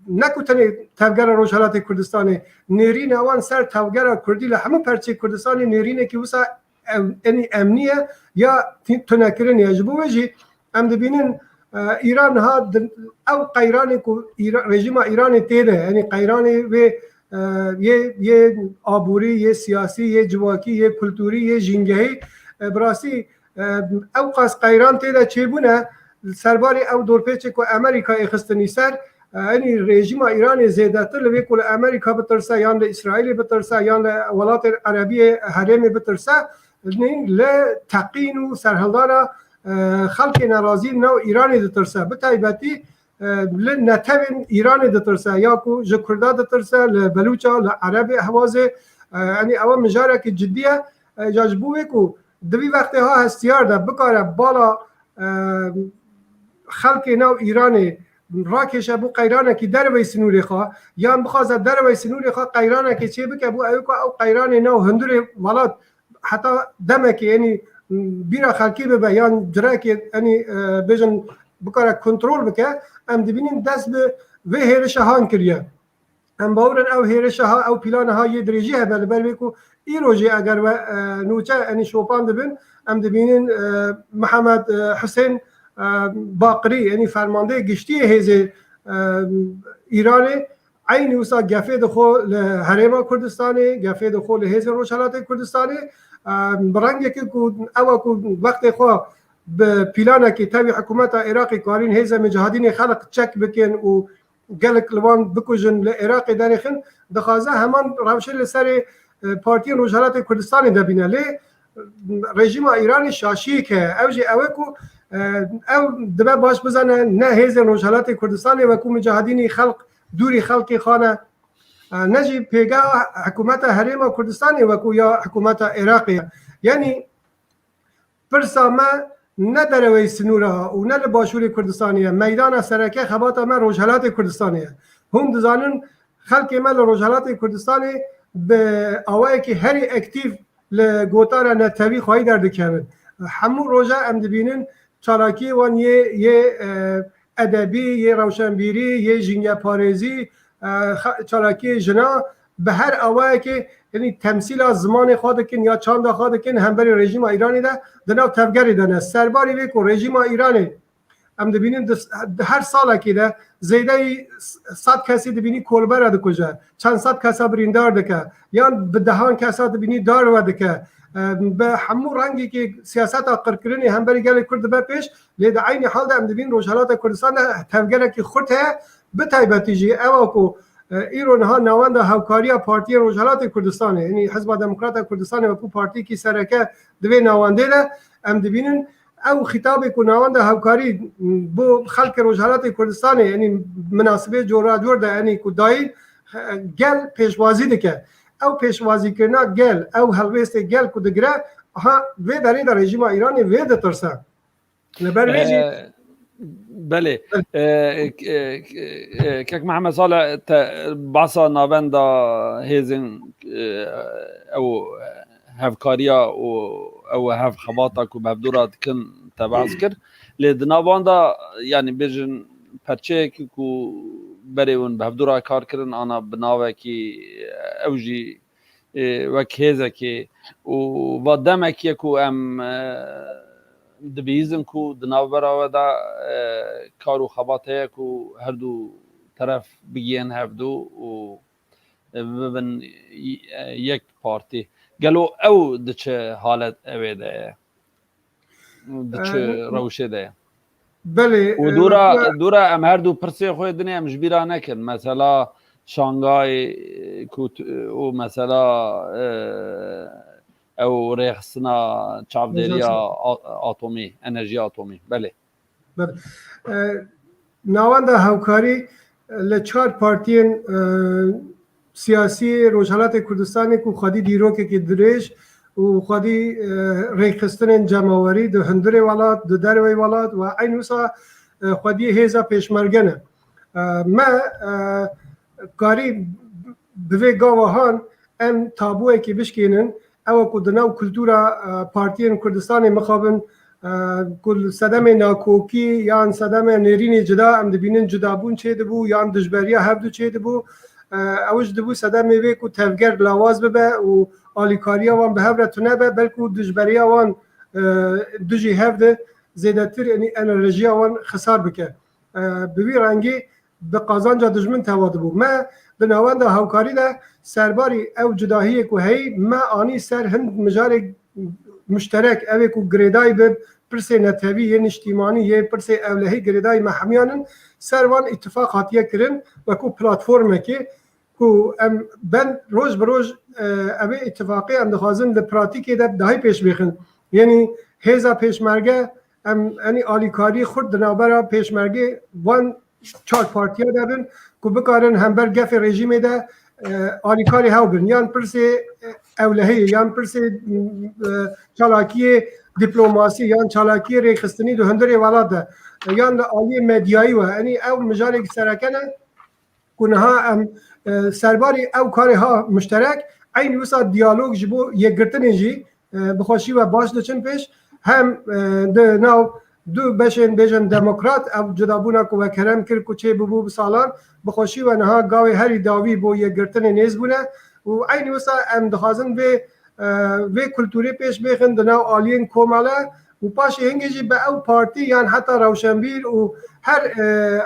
نکوتنی تفگر روجهلات کردستان نیرین اوان سر تفگر کردی لحمه پرچه کردستان نیرینه که وسا یعنی امنیه یا تنکرن یجبو وجی ام دبینن ایران ها او قیرانی که رژیم ایرانی تیده یعنی قیرانی و یه آبوری یه سیاسی یه جواکی یه کلتوری یه جنگهی براسی او قاس قیران تیده چه بونه سرباری او دورپیچه که امریکا اخستنی سر یعنی رژیم ایرانی زیده تر لوی کل امریکا بترسه یا اسرائیل بترسه یا ولایت عربی حرم بترسه ل تقین و سرحلدارا خلق ناراضی نو ایران دترسه به تایبەتی لنتوین ایران دترسه یا کو ج کردا دترسه لبلوچا لعرب هوازه یعنی اول مجاره که جدیه جاجبوه کو دوی وقتی ها هستیار ده بکاره بالا خلق نو ایران راکشه بو قیرانه که در وی سنوری خواه یا بخواه در وی سنوری خواه قیرانه که چه بکه بو او قیران نو هندور ولاد حتی دمه که یعنی بیرا خلقی به بیان جره که یعنی بیجن بکاره کنترل بکه ام دبینیم دست به وی هیرش هان کریه ام باورن او هیرش ها او پیلان ها یه درجه هبل بر کو ای روزی اگر و نوچه یعنی شوپان دبن ام دبینین محمد حسین باقری یعنی فرمانده گشتی هیز ایرانی عین وسا گفه دخو لحرم کردستانی گفه دخو لهیز روشالات کردستانی برنگی که او کو وقت خو به پیلانه که تابع حکومت عراقی کارین هیز مجاهدین خلق چک بکن و گلک لوان بکوژن لعراق دارخن دخوازه همان روشه لسر پارتی روشالات کردستانی دبینه لی رژیم ایرانی شاشی که اوجی اوه کو او دبه باش بزنه نه هیز روشالات کردستانی و کو مجاهدین خلق دوری خلقی خانه نجی پیگا حکومت حریم کردستانی و کو یا حکومت عراقی یعنی پرسا ما نه دروی سنوره و نه باشوری کردستانیه میدان سرکه خبات ما روشالات کردستانیه هم دزانن خلق ما روشالات کردستانی به آوایی که هری اکتیو لگوتار نتوی خواهی در دکمن همون روژه ام دبینن چالاکی وان یه ادبی یه روشنبیری یه جنگه پارێزی چالاکی جنا به هر آوایی که یعنی تمثیل زمان خودکن یا چند خودکن هم بر رژیم ایرانی ده دناو تفگری دانه سرباری وی کو رژیم ایرانی ام دبینین هر سال که ده زیده 100 کسی دبینی کولبر ده کجا چند صد کسا بریندار دکه یا به دهان کسا دبینی دار و دکه به همون رنگی که سیاست قرکرینی هم بری گل کرد به پیش لید عین حال ده ام دبین روشالات کردستان تفگره که خورده به تایبەتی جی او کو ایران ها نواند همکاری پارتی روشالات کردستان یعنی حزب دموکرات کردستان و کو پارتی کی سرکه دوی نوانده ده ام دبینن او خطاب کو نواند همکاری بو خلق روشالات کردستان یعنی مناسبه جورا جور ده یعنی کو دای گل پیشوازی دکه او پیشوازی کرنا گل او هلوست گل کو دگره ها و در رژیم ایرانی و ده ترسه لبر بله كيك محمد صالح بعصا نابندا هيزن او هفكاريا او هف خباطك وبهدورات كن تبعسكر لدناباندا يعني بيجن پرچه كو بريون بهدورا كار كرن انا بناوكي اوجي وك هيزكي و دمك يكو ام دبیزم کو دناو براو دا کارو خباته کو هر دو طرف بگین هفدو و ببن یک پارتی گلو او دچه حالت اوه ده دچه روشه ده بله و دورا ام هر دو پرسی خوی دنی ام جبیرا نکن مثلا شانگای و مثلا او رخصنا چاودریا اتمی انرژی اتمی بله نواند همکاری لچار پارتین سیاسی روشالات کردستانی کو خودی دیرو که درش و خودی رخصتن جمعوری د هندره ولات د دروی ولات و عینوسا خودی هیزا پیشمرگنه ما کاری به گاوهان ام تابوه که بشکینن او کو دناو کلتورا پارتیان کردستان مخابن کل صدم ناکوکی یا صدم نرین جدا ام دبینن جدابون چه دبو یا دجبریا هفدو چه دبو اوج دبو صدم وی کو تفگر لاواز ببه و آلیکاریا وان به هبرتونه به بلکو دجبریا وان دجی هفده زیادتر یعنی انرژی وان خسار بکه بوی رنگی به قازانجا دجمن تواد بو ما بناوند همکاری ده سرباری او جداهی کو هی ما آنی سر هند مجار مشترک او کو گریدای به پرس نتوی یه اجتماعی یه پرس اولهی گریدای محمیانن سروان اتفاق هاتیه کرن و کو پلتفرم که کو بن روز بروز او اتفاقی ام دخوازن ده پراتیکی ده دهی پیش بخن یعنی هیزا پیشمرگه انی آلیکاری خود دنابرا پیشمرگی وان چار پارتیا دارن که بکارن هم بر گف رژیم ده آلیکاری هاو بن یان پرسی اولهی یان پرسی چالاکی دیپلماسی یان چالاکی ریخستنی دو هندری ولاد ده یان آلی مدیایی و انی او مجالی سرکنه کنها ام سرباری او کاری ها مشترک عین وسا دیالوگ جبو یگرتن جی بخوشی و باش دچن پیش هم ده ناو دو بشن دموکرات او جدابونا کو کرم کر کو چه بو سالان بخوشی و نها گاوی هری داوی بو یگرتن نیز بونه و عین وسا ام دخازن به کلتوری پیش بخن دنا آلین کوماله و پاش هنگی به او پارتی یان حتی روشنبیر و هر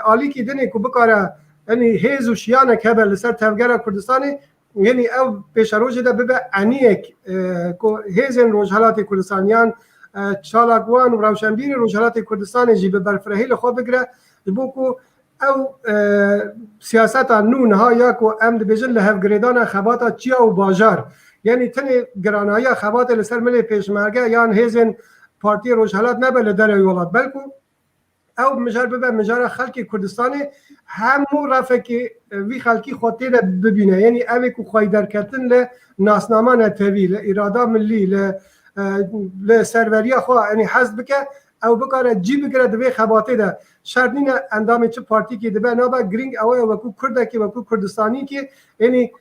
آلی کی دنی کو بکاره یعنی هیز و شیانه که بر لسر تفگر کردستانی یعنی او پیش روز ده ببه انیک که هیزن روجهالات کردستانیان چالاکوان و روشنبیر روجهالات کردستانی جی به برفرهی لخوا بگره بو که او سیاست نون ها یا که امد بیجن لحفگریدان خبات چیا و باجار یعنی تنی گرانایی خبات لسر ملی پیشمرگه یان هیزن پارتی روجهالات نبه لدر یولاد بلکو او مجار ببه مجار خلقی کردستانی همو رفه که وی خلقی خواهی ده ببینه یعنی اوی که خواهی درکتن لناسنامه نتوی لإراده ملی لسروری خواه یعنی حزد بکه او بکاره جی بگره دوی خباته ده شرط نینه اندام چه پارتی که دوی نابه گرینگ اوی وکو کرده که وکو کردستانی که یعنی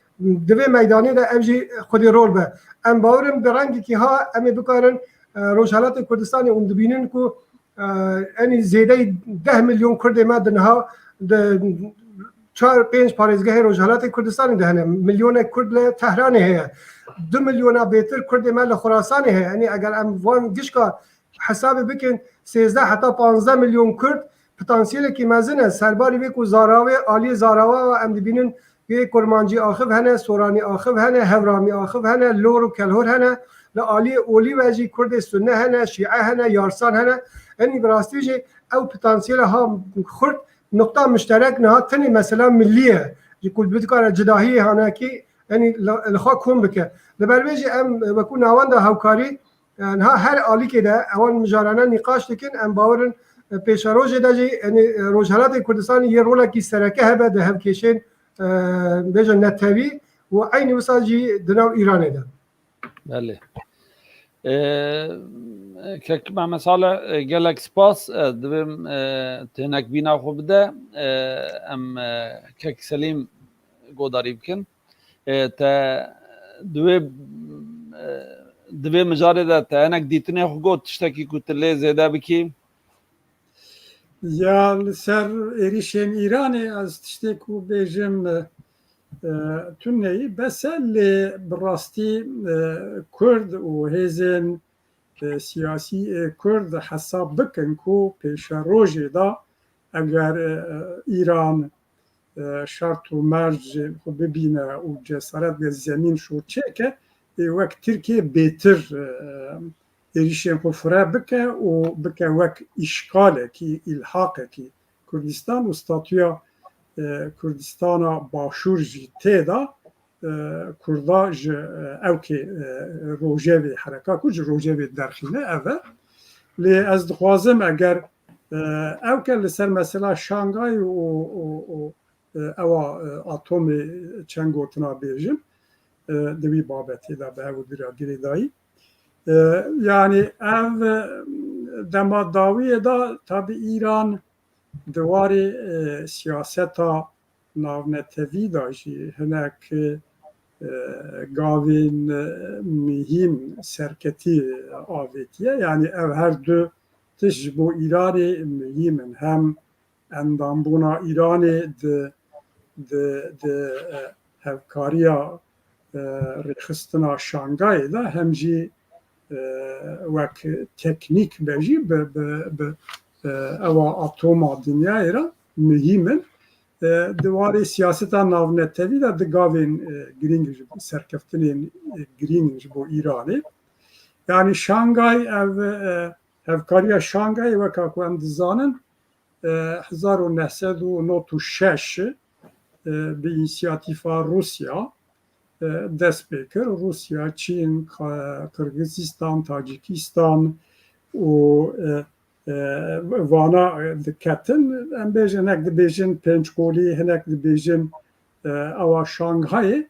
دوی میدانی ده امجی خودی رول به ام باورم برنگی که ها امی بکارن روشالات کردستانی اون دبینن که یعنی زیاده 10 میلیون کرد ما دنها 4-5 پارێزگەهی ڕۆژهەڵاتی کوردستانی دەهێنێ میلیۆنێک کورد لە تەهرانی هەیە 2 میلیۆنە بێتر کوردی ما لە خوراسانی هەیە ئەنی ئەگەر ئەم وان گشکە حسابی بکەین 13 حتا 15 میلیۆن کورد پتانسیلێکی مەزنە سەرباری وێک و زاراوێ عالی زاراوە ئەم دەبینن وێ کورمانجی ئاخف هەنە سۆرانی ئاخف هەنە هەورامی ئاخف هەنە لۆر و کەلهۆر هەنە لە عالی ئۆلی وەجی کوردی سونە هەنە شیعە هەنە یارسان هەنە ئەنی بڕاستیژێ ئەو پتانسیلە ها خورد نقطه مشترک نه تنی مثلا ملیه یکول بدکار جداهی هانکی یعنی لخوا کم بکه لبرویج ام بکون نوان ده هاوکاری نه هر عالی که ده اول مجارانه نقاش دکن ام باورن پیش روز ده جی یعنی روزهالات کردستان یه رولا کی سرکه هبه ده هم کشین بیج نتوی و عین وساجی دناو ایرانه ده بله که مثلا گلک سپاس دویم تنک بینا خوب ده ام که سلیم گوداری بکن تا دوی مجاره ده تنک دیتنه خو گوت تشتکی کتله زیده بکی یا سر ایریشن ایرانی از تشتکو بیجم تونهی بسل براستی کرد و هزن سیاسی کرد حساب بکن که پیش روژه دا اگر ایران شرط و مرج ببینه و جسارت به زمین شو چکه وقت ترکیه بهتر ایریشن خو فره بکه و بکه وقت اشکاله که الحاقه که کردستان و ستاتویا کردستان باشور جی تیدا کردا ج اوکی روجوی حرکات کج روجوی درخینه اول لی از دخوازم اگر اوکی لسر مثلا شانگای و او اتم چنگوتنا بیجم دوی بابتی دا به او درا گریدایی یعنی او دما داوی دا تابی ایران دواری سیاستا ناونتوی داشتی هنک گاوین مهم سرکتی آویتیه یعنی او هر دو تش بو ایرانی مهمن هم اندامبونا ایرانی ده هفکاریا رخستنا شانگای ده هم جی وک تکنیک بجی به او اتوما دنیای را مهمن دواری سیاست ناونتوی دا دگاوین گرینگ سرکفتنین گرینگ بو ایرانی یعنی شانگای او هفکاریا شانگای وکا کو ام دزانن 1996 به اینسیاتیفا روسیا دست بکر روسیا چین قرغیزستان تاجیکستان و vana diketin em bêjin hek dibêjin Pênckolî hinek dibêjin ewa Şanghayê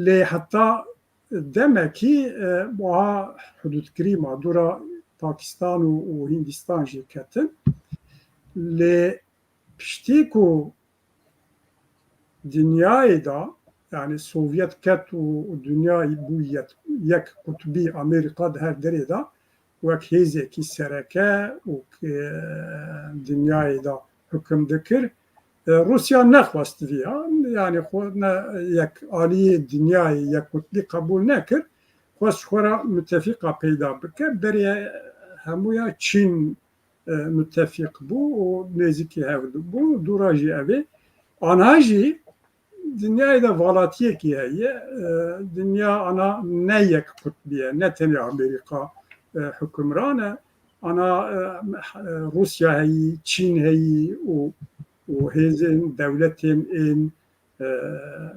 lê heta demekî wiha hudûdkirî madûra Pakistan û Hindistan jî ketin lê piştî ku dünyayê da yani Sovyet ket û dünyayê bû yek kutbî Amerîka di her derê da wek hêzekî sereke û dünyayê da hukm dikir Rusya nexwastiviya yani yek aliyê dünyayê yek kutbî qebûl nekir xwest ji xwe re mütefîqa peyda bike berê hemûya Çîn mütefîq bû û nêzîkî hev dibû dûra jî ev ê aniha jî dünyayê de valatiyekî heye dünya ana ne yek kutbî ye ne tenê Amerîka hukmran e ana Rusya heyî Çîn heyî û hêzên dewletên ên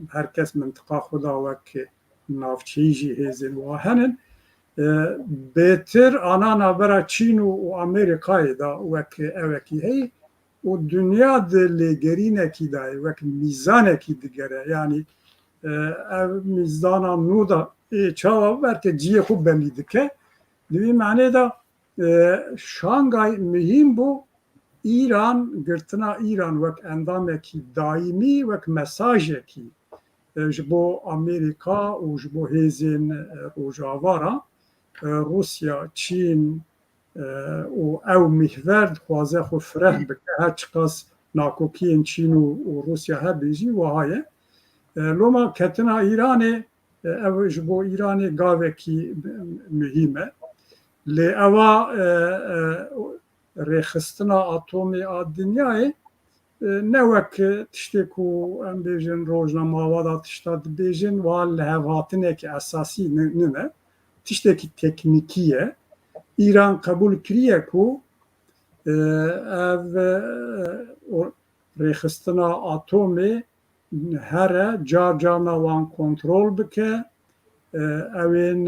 herkes mintiqa xwe da wek navçeyî jî hêzên wan henin bêtir ana navbera Çîn û Amerîkayê da wek evekî heyî û dünya di lêgerînekî de wek mîzanekî digere yani ev mîzana nû da çawa berke ciyê xwe belî dike di vî menê de Şangay mühîm bû İran girtina İran wek endamekî daîmî wek mesajekî ji bo Amerîka û ji bo hêzên rojavara Rusya, Çîn û ew mîhver dixwaze xwe fireh bike her çi qas nakokiyên Çîn û Rusya hebê jî wiha ye loma ketina İranê ew ji bo İranê gavekî mühîm e lê ewa rêxistina atomê a dünyayê ne wek tiştê ku em bêjin rojnamava da tişta dibêjin wiha li hevhatinekî esasî nine tiştekî teknîkî ye İran qebûl kiriye ku ev rêxistina atomê here car carna wan kontrol bike evên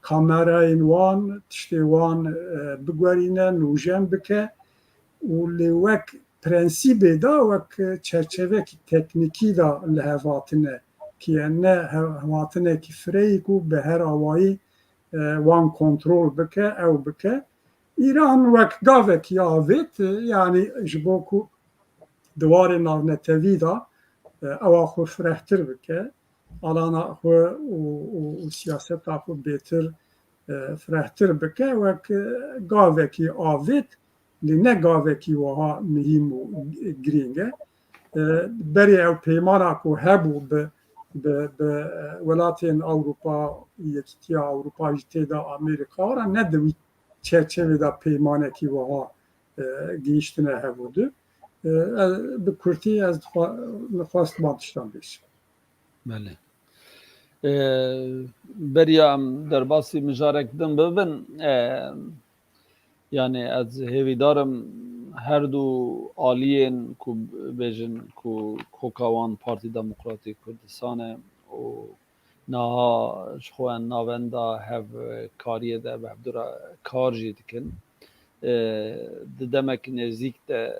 kamerayên wan tiştê wan bigwerîne nûjen bike û lê wek prensîbê da wek çerçevekî teknîkî da li hevhatine ki ne hevhatinekî fireyî ku bi her awayî wan kontrol bike ew bike İran wek gavekî avêt yani ji bo ku di warê navnetevî da ewa xwe firehtir bike alana xwe û siyaseta xwe bêtir firehtir bike wek gavekî avêt lê ne gavekî wiha mihîm û girîng e berê ew peymana ku hebû bi welatên Ewropa Yekîtiya Ewropa jî têda Amerîka ra ne di wî çerçevê de peymanekî wiha gihîştine hebûdü bi kurtî ez dixwastim tiştan bêjim. Belê. Beriya em derbasî mijarek din bibin yani ez hêvîdarim her du aliyên ku bêjin ku koka wan Partî Demokratîk Kurdistanê û niha ji xwe navenda hevkariyê de bi hevdûra kar jî dikin di demek nêzik de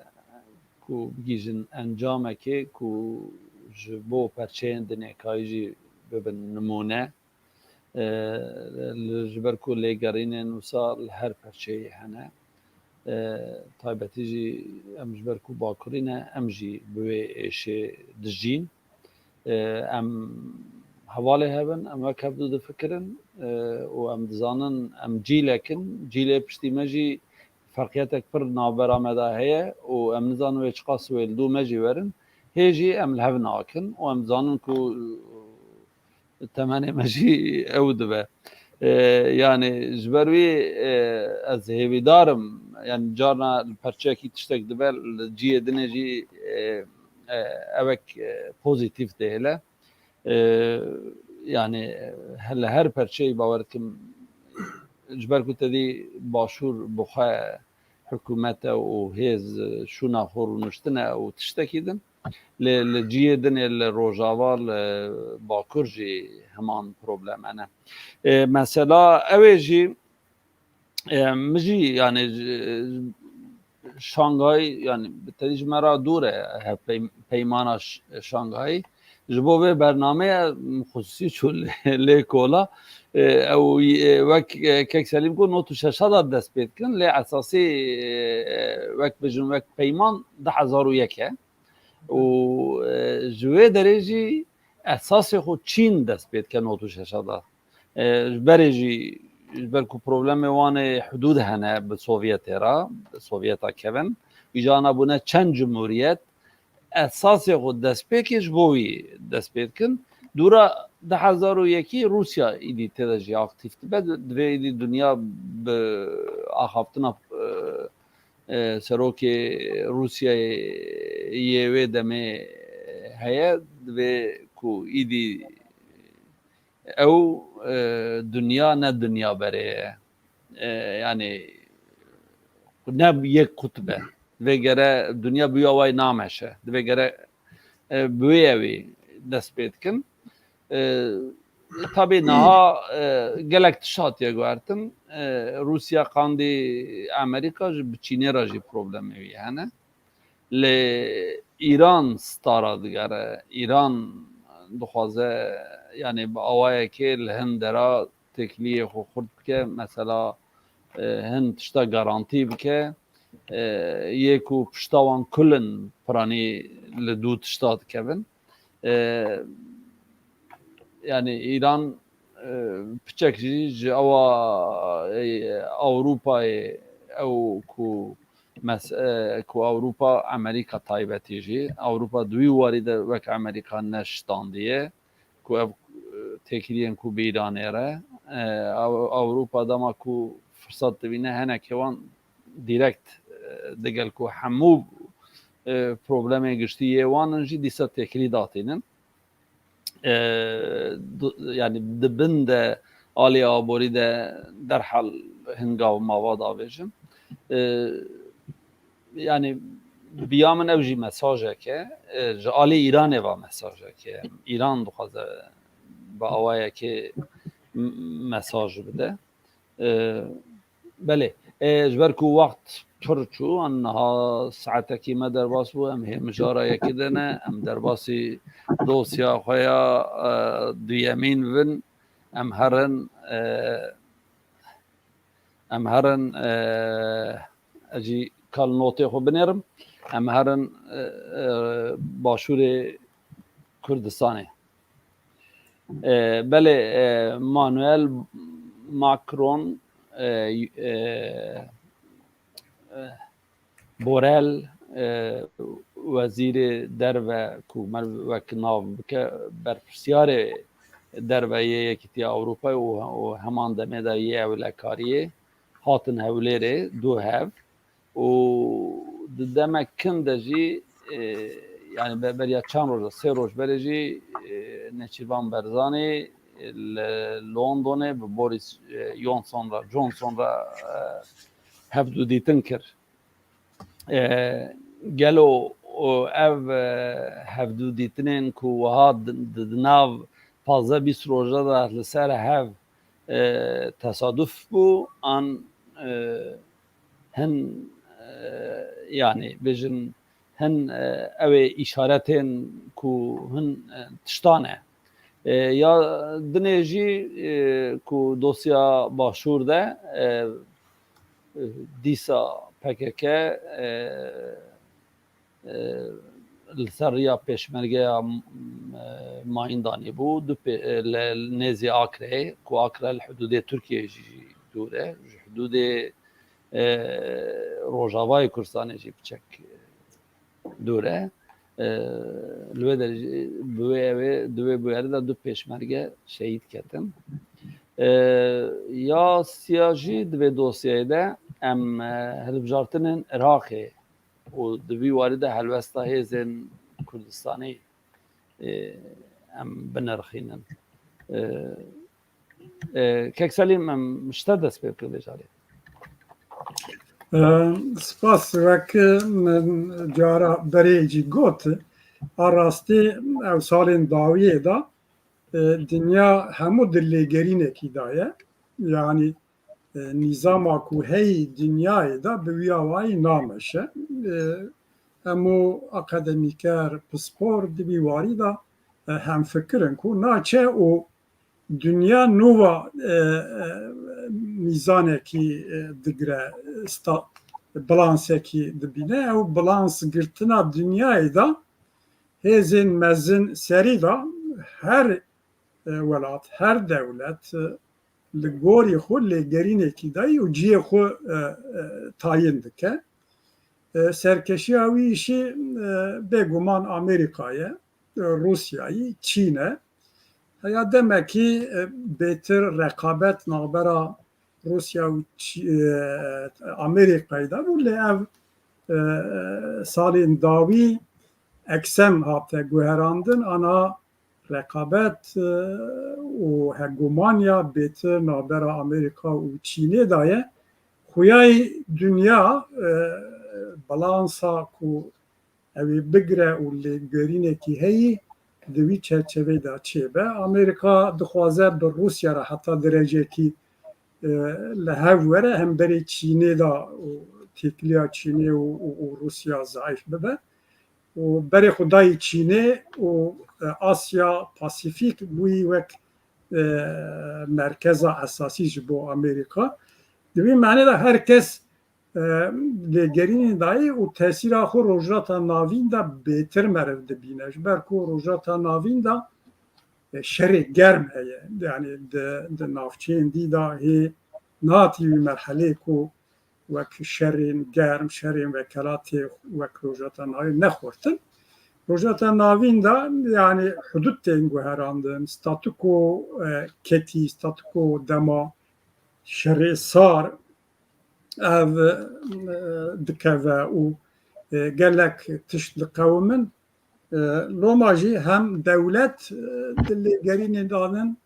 ku bigîjin encamekê ku ji bo perçeyên dinêkayî jî bibin nimûne ji ber ku lêgerînên wisa li her perçeyê hene taybetî jî em ji ber ku bakurî ne em jî bi wê êşê dijîn em hevalê hebin em wek hevdû difikirin û em dizanin em cîlekin cîlê piştî me jî ferqiyetek pir navbera me de heye û em nizanin wê çi qas wê li dû me jî werin hê jî em li hev nakin û em dizanin ku temenê me jî ew dibe yani ji ber wî ez hêvîdarim yani carna li perçeyekî tiştek dibe li ciyê dinê jî evek pozîtîv tê hele yani li her perçeyê bawer dikim ji ber ku tedî başûr bi xwe hikûmete û hêz şûna xwe rûniştine û tiştekî din li ciyê dinê li Rojava li Bakur jî heman problem hene mesela ew ê jî مجي يعني شانغهاي يعني بالتدريج مرة دورة پیمانا شانغهاي جبو به برنامه خصوصی شو لیکولا او وک کک سلیم کو نوتو ششاد دست پید کن لی اساسی وک بجن وک پیمان 1001 و جوه درجی اساس خود چین دست پید کن نوتو ششاد برجی برکو پروبلم وان حدود هنه به سوویت را سوویتا کبن ایجانا بونه چند جمهوریت اساس خود دست پیکش بوی دست پید کن دورا 2001 روسیا ایدی تدجی اکتیفتی بعد دوی ایدی دنیا به آخافتنا سروک روسیا یه دمه هیا دوی کو ایدی او دنیا نه دنیا بره yani ne یک kutbe ve gere dünya büyü avay nameşe ve gere büyüyevi dest betkin tabi naha gelek tişat ya guartın Rusya kandi Amerika Çin'e raji problemi yani le İran stara digere İran duhaze yani avaya ki lehindera tekliye xurd ke mesela هن تشتا garanti bike یکو پشتاوان کلن پرانی لدو تشتا دکبن yani İran piçekci ama Avrupa'yı ev ku Avrupa Amerika taybetici Avrupa duyu varide vek Amerika neştan diye ku ev tekriyen ku bir İran'ere Avrupa'da ma ku fırsat dibine hene kevan direkt degel ku hamu probleme geçtiği evanın jî dîsa tekri datînin yani dibin de alî aborî de derhal hingav mava davêjin yani biya min ew jî mesajeke ji alî İranê va mesajeke İran dixwaze bi awayekê mesaj bide belê ji ber ku wext pir çû niha saetekî me derbas bû em hê mijara yekê de ne em derbasî dosya xwe ya duyemîn bin em herin jî kal notê xwe binêrim em herin Başûrê Kurdistanê belê Manuel Macron Borel wezîrê derve ku me wek nav bike berpirsiyarê derveyê Yekîtiya Avrupayê û heman demê de yê ewlekariyê hatin hewlêrê du hev û di demek kin de jî yani beriya çend roj sê roj berê jî Nêçîrvan Barzanî li Londonê bi Boris Johnson re hevdû dîtin kir gelo ev hevdû dîtinên ku wiha di nav 15-20 roja da li ser hev tesadüf bû an hin yani bêjin hin ew ê îşaretên ku hin tiştan e ya dinê jî ku dosya Başûr de dîsa PKK li ser riya pêşmergeya mayîndanî bû li nêzî Akreyê ku Akre li hudûdê Tirkiyeyê jî dûr e ji hudûdê Rojavayê Kurdistanê jî piçek dûr e li wê de bi wê evê di wê bûyerê de du pêşmerge şehîd ketin ya siya jî di vê dosyayê de em hilbijartinên Iraqê û di vî warî de helwesta hêzên Kurdistanê em binirxînin kek Selîm em ji te dest pê bike vê carê Spas wek cara berê jî got a rastî ew salên dawiyê da dünya hemû dillêgerînekî daye yani nizama ku hey dünyayı da bi wiyawayî nameşe. Hemû akademîker pispor di vî warî da hemfikirin ku naçe û dünya nova mîzanekî digire balansekî dibîne ew balans girtina dünyayê da hêzên mezin serî da her welat her dewlet li gorî xwe lêgerînekî dayî û ciyê xwe tayin dike. Serkeşiya wî îşî bêguman Amerîkayê, Rusyayê, Çînê. Ya demekî bêtir rekabet navbera Rusya û Amerîkayê da bû lê ev salên dawî eksem hatine guherandin ana rekabet û hegemoniya bêtir navbera Amerîka û Çînê da ye xuyayê dünya balansa ku evê bigire û lêgerînekî heyî di wî çerçeveyê de çêbe. Amerîka dixwaze bi Rusya re heta derecekî li hev were hemberî Çînê da têkiliya Çînê û Rusya zayıf bibe. û berê xwe dayî Çînê û Asya Pasîfîk bûyî wek merkeza esasî ji bo Amerîka. Di vî menê de herkes lêgerînê dayî û tesîra xwe rojhilata navîn da bêtir meriv dibîne ji ber ku rojhilata navîn da şerê germ heye. Yani di navçeyên dî da hê nehatî vî merheleyê ku wek şerên germ, şerên vekelatê wek rojhilata navîn nexwirtin. Rojhilata navîn da yani hudud tên guherandin, statûko ketî, statûko dema şerê sar ev dikeve û gelek tişt diqewimin loma jî hem dewlet di lêgerînê danin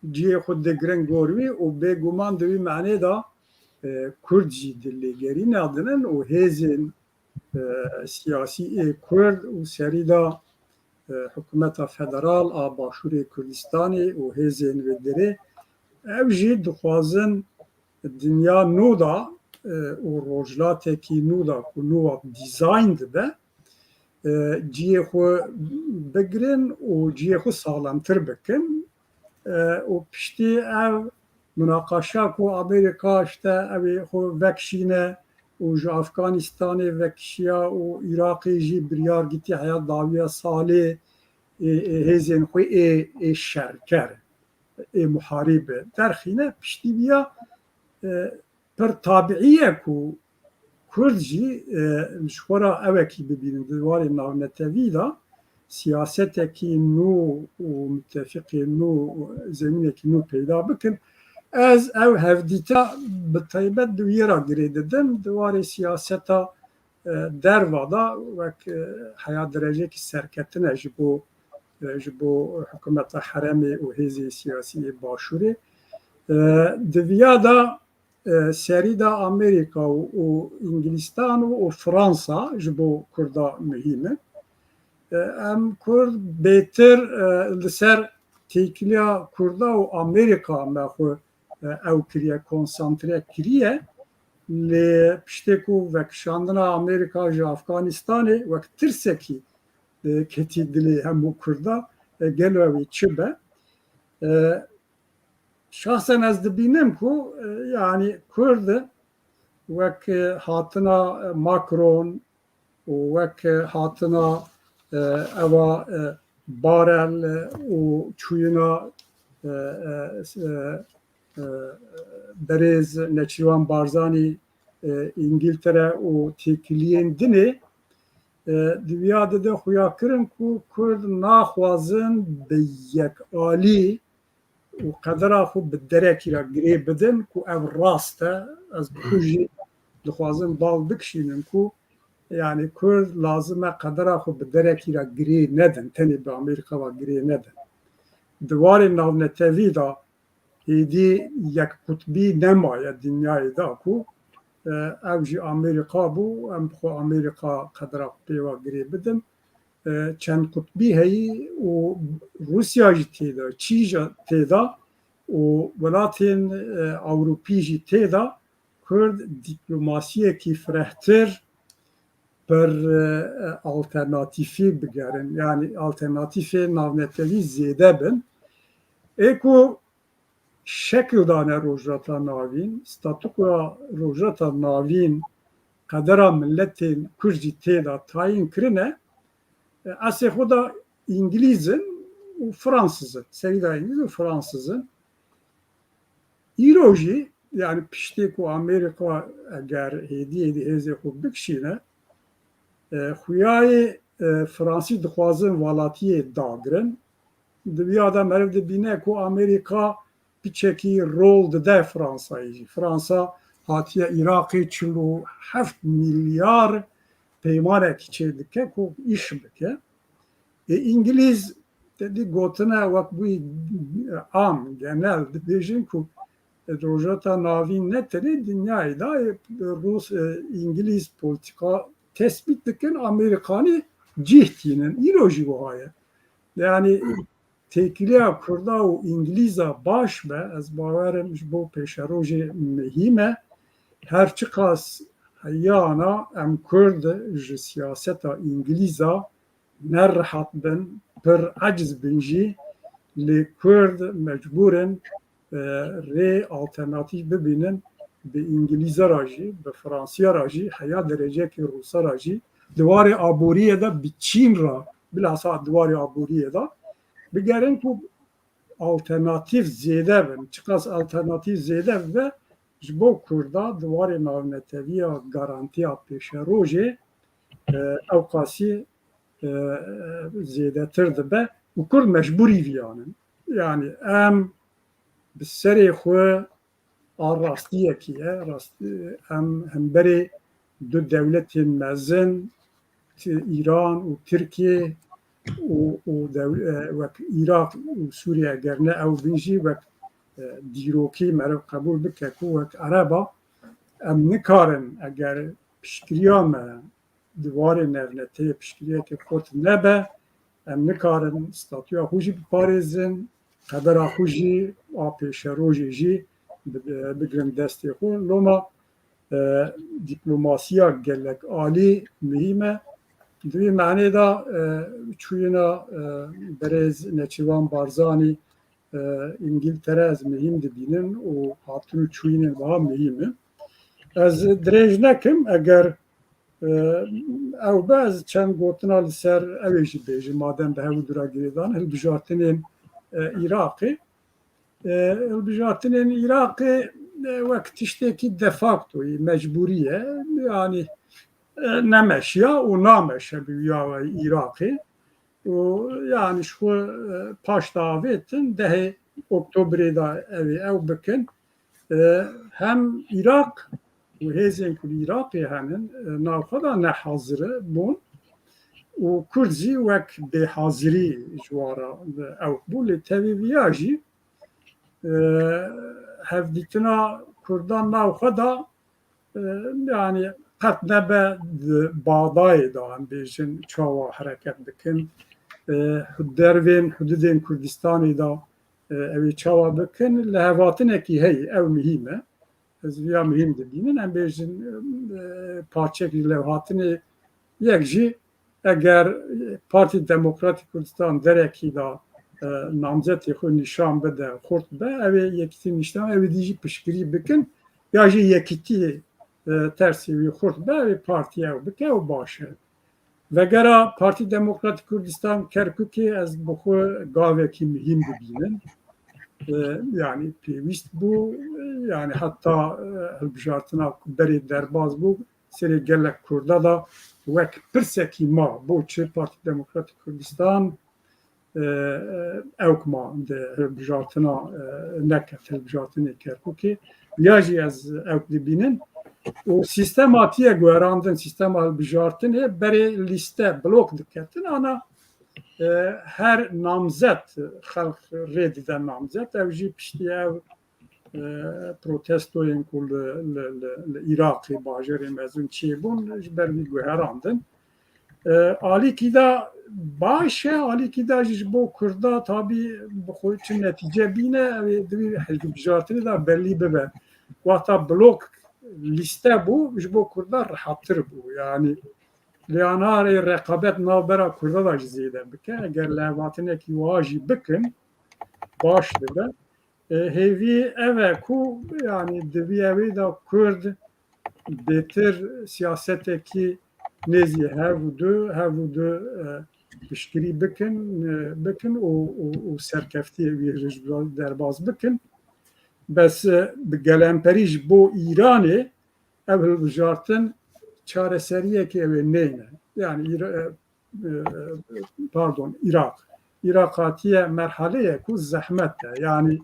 ciyê xwe digirin gor wî û bêguman di vî menê da Kurd jî di lêgerîna dinin û hêzên siyasî ê Kurd û serî da hikûmeta federal a Başûrê Kurdistanê û hêzên wê dirê ew jî dixwazin dünya nû da û rojhilatekî nû da ku nû dîzayn dibe ciyê xwe bigirin û ciyê xwe salemtir bikin û piştî ev münaqeşa ku Amerîka işte evê xwe vekişîne û ji Efganistanê vekişiya û Iraqê jî biryar gîtî heya dawiya salê hêzên xwe ê şerker ê muharîb derxîne piştîviya pir tabiî ye ku Kurd jî ji xwe re evekî bibînin di warê navnetevî da siyasetekî nû û müttefiqê nû zemînekî nû peyda bikin. Ez ev hevdîta bi taybet di wî re girê didim di warê siyaseta derva da wek heya derecekî serketine ji bo hikûmeta heremê û hêzê siyasî ê Başûrê di vîya da serî da Amerîka û İngilîstan û Fransa ji bo Kurda mühîm in. Em Kurd bêtir li ser têkiliya Kurda û Amerîka me xwe ew kiriye konsantre kiriye lê piştê ku vekişandina Amerîka ji Efganistanê wek tirsekî ketî dilê hemû Kurda gelo wê çi be. Şahsen ez dibînim ku yani Kurd wek hatina Macron û wek hatina eva Barel û çûyina berêz Neçîrvan Barzanî İngiltere û têkiliyên dinê di vîya de xuya kirin ku Kurd naxwazin bi yekalî û qedera xwe bi derekî re girê bidin ku ev rast e. Ez bi xwe jî dixwazim bav bikişînim ku yani Kurd lazim e qedera xwe bi derekî re girê nedin, tenê bi Amerîka ve girê nedin. Di warê navnetevî da hêdî yekqutbî nemaye dünyayê da ku ev jî Amerîka bû em bixwe Amerîka qedera xwe pê ve girê bidin. Çend qutbî heyî û Rusya jî têda, Çî jî têda û welatên Ewropî jî têda Kurd dîplomasiyekî firehtir per alternatîfê bigerin, yani alternatîfê navnetewî zêde bin. Ê ku şekil dane rojhilata navîn, statûka rojhilata navîn qedera milletên Kurd jî têda tayin kirine, esê xwe da İngiliz in û Fransız in, serî da İngiliz û Fransız in. Îro jî yani piştê ku Amerîka eger hêdiyê di hêzê xwe bikişîne, xuyayê Fransî dixwazin welatiyê dagirin. Di vîya de meriv dibîne ku Amerîka piçekî rol dide Fransayê jî. Fransa hatiye Iraqê 47 milyar peymanekî çê dike ku îş bike. İngiliz dedî gotine wek bûyî am genel dibêjin ku rojhilata navîn ne tenê dinyayê da Rûs İngiliz politika tespît dikin, Amerîkanî cih tînin. Îro jî wiha ye. Yani têkiliya Kurda û İngilîza baş be, ez bawerim ji bo pêşerojê mihîm e. Her çi qas heyana em Kurd ji siyaseta İngilîza nerihat bin, pir eciz bin jî, lê Kurd mecbûr in rê alternatîf bibînin bi İngilîza ra jî, bi Fransîya ra jî, heya derecekî Rûsa ra jî, di warê aboriyê de bi Çîn ra, bilhassa di warê aboriyê de bigerin ku alternatîf zêde bin. Çiqas alternatîf zêde bibe ji bo Kurda di warê navneteviya garantiya pêşerojê ew qasî zêdetir dibe û Kurd mecbûrî viyanin. Yani em bi serê xwe a rastiyekî ye, em hemberî du dewletên mezin İran û Tirkiye û wek Iraq û Sûriye eger ne ew bin jî wek dîrokî meriv qebûl bike ku wek Ereba em nikarin eger piştgiriya me di warê navneteyê piştgiriyekê xurt nebe, em nikarin statûya xwe jî biparêzin, qedera xwe jî a pêşerojê jî bigirin destê xwe. Loma dîplomasiya gelek alî mihîm e. Di vî menê de çûyîna Berêz Neçîvan Barzanî İngîltere ez mihîm dibînim û hatû çûyînên wiha mihîm in. Ez dirêj nekim eger ew be ez çend gotina li ser ew ê jî bêjim madem bi hevû dûra girêdan hilbijartinên Iraqê. Hilbijartinên Iraqê wek tiştekî de factoyî mecbûrî ye, yani nemeşiya û nameşe bi wîya Iraqê. Yani ji xwe paş davêtin dehê Oktoberê da ew bikin. Hem Iraq û hêzên ku li Iraqê henin navxwe da nehazir bûn û Kurd jî wek bêhazirî ji wara ew bû, lê tevî viya jî hevdîtina Kurdan navxwe da yani qet nebe di Bağdayê da em bêjin çawa hereket bikin, dervên hududên Kurdistanê da ew ê çawa bikin, li hevatinekî heye ew mihîm e. Ez viya mihîm dibînin, em bêjin parçekî li hevatinê yek jî eger Partî Demokratîk Kurdistan derekî da namzetê xwe nîşan bide, xurt be, ew ê yekîtî nîşan, ew ê dî jî piştgirî bikin, ya jî yekîtiyê tersê wî xurt be, ew ê partiya ew bike û baş e. Vegera Partî Demokratîk Kurdistan Kerkûkê ez bi xwe gavekî mihîm dibînim. Yani pêwîst bû, yani heta hilbijartina berê derbas bû, serê gelek Kurda da wek pirsekî ma bo çi Partî Demokratîk Kurdistan ew ma di hilbijartina neket hilbijartinê Kerkûkê, ya jî ez ew dibînin û sîstema tiye guherandin, sîstema hilbijartinê berê lîste blok diketin, ana her namzet xelq rê dide namzet, ew jî piştî ew protestoyên ku li Iraqê bajarê mezin çêbûn ji ber vî guherandin. Alîkî da baş e, alîkî da ji bo Kurda tabî bi xwe çi netîce bîne ew ê divê hilbijartinê da belî bibe. Wata blok lîste bû ji bo Kurda rihattir bû. Yani lêanarê rekabet navbera Kurda da ji zêde bike. Eger lehvatinekî wiha jî bikin baş dibe. Hêvî ev e ku yani divî evê da Kurd bêtir siyasetekî nêzî hev û du piştgirî bikin û serkeftiyê wî derbas bikin. Bes bi gelemperî ji bo Îranê ev hilbijartin çareseriyekê ew ê neyne. Yani pardon Irak. Irak hatiye merheleye ku zehmet e. Yani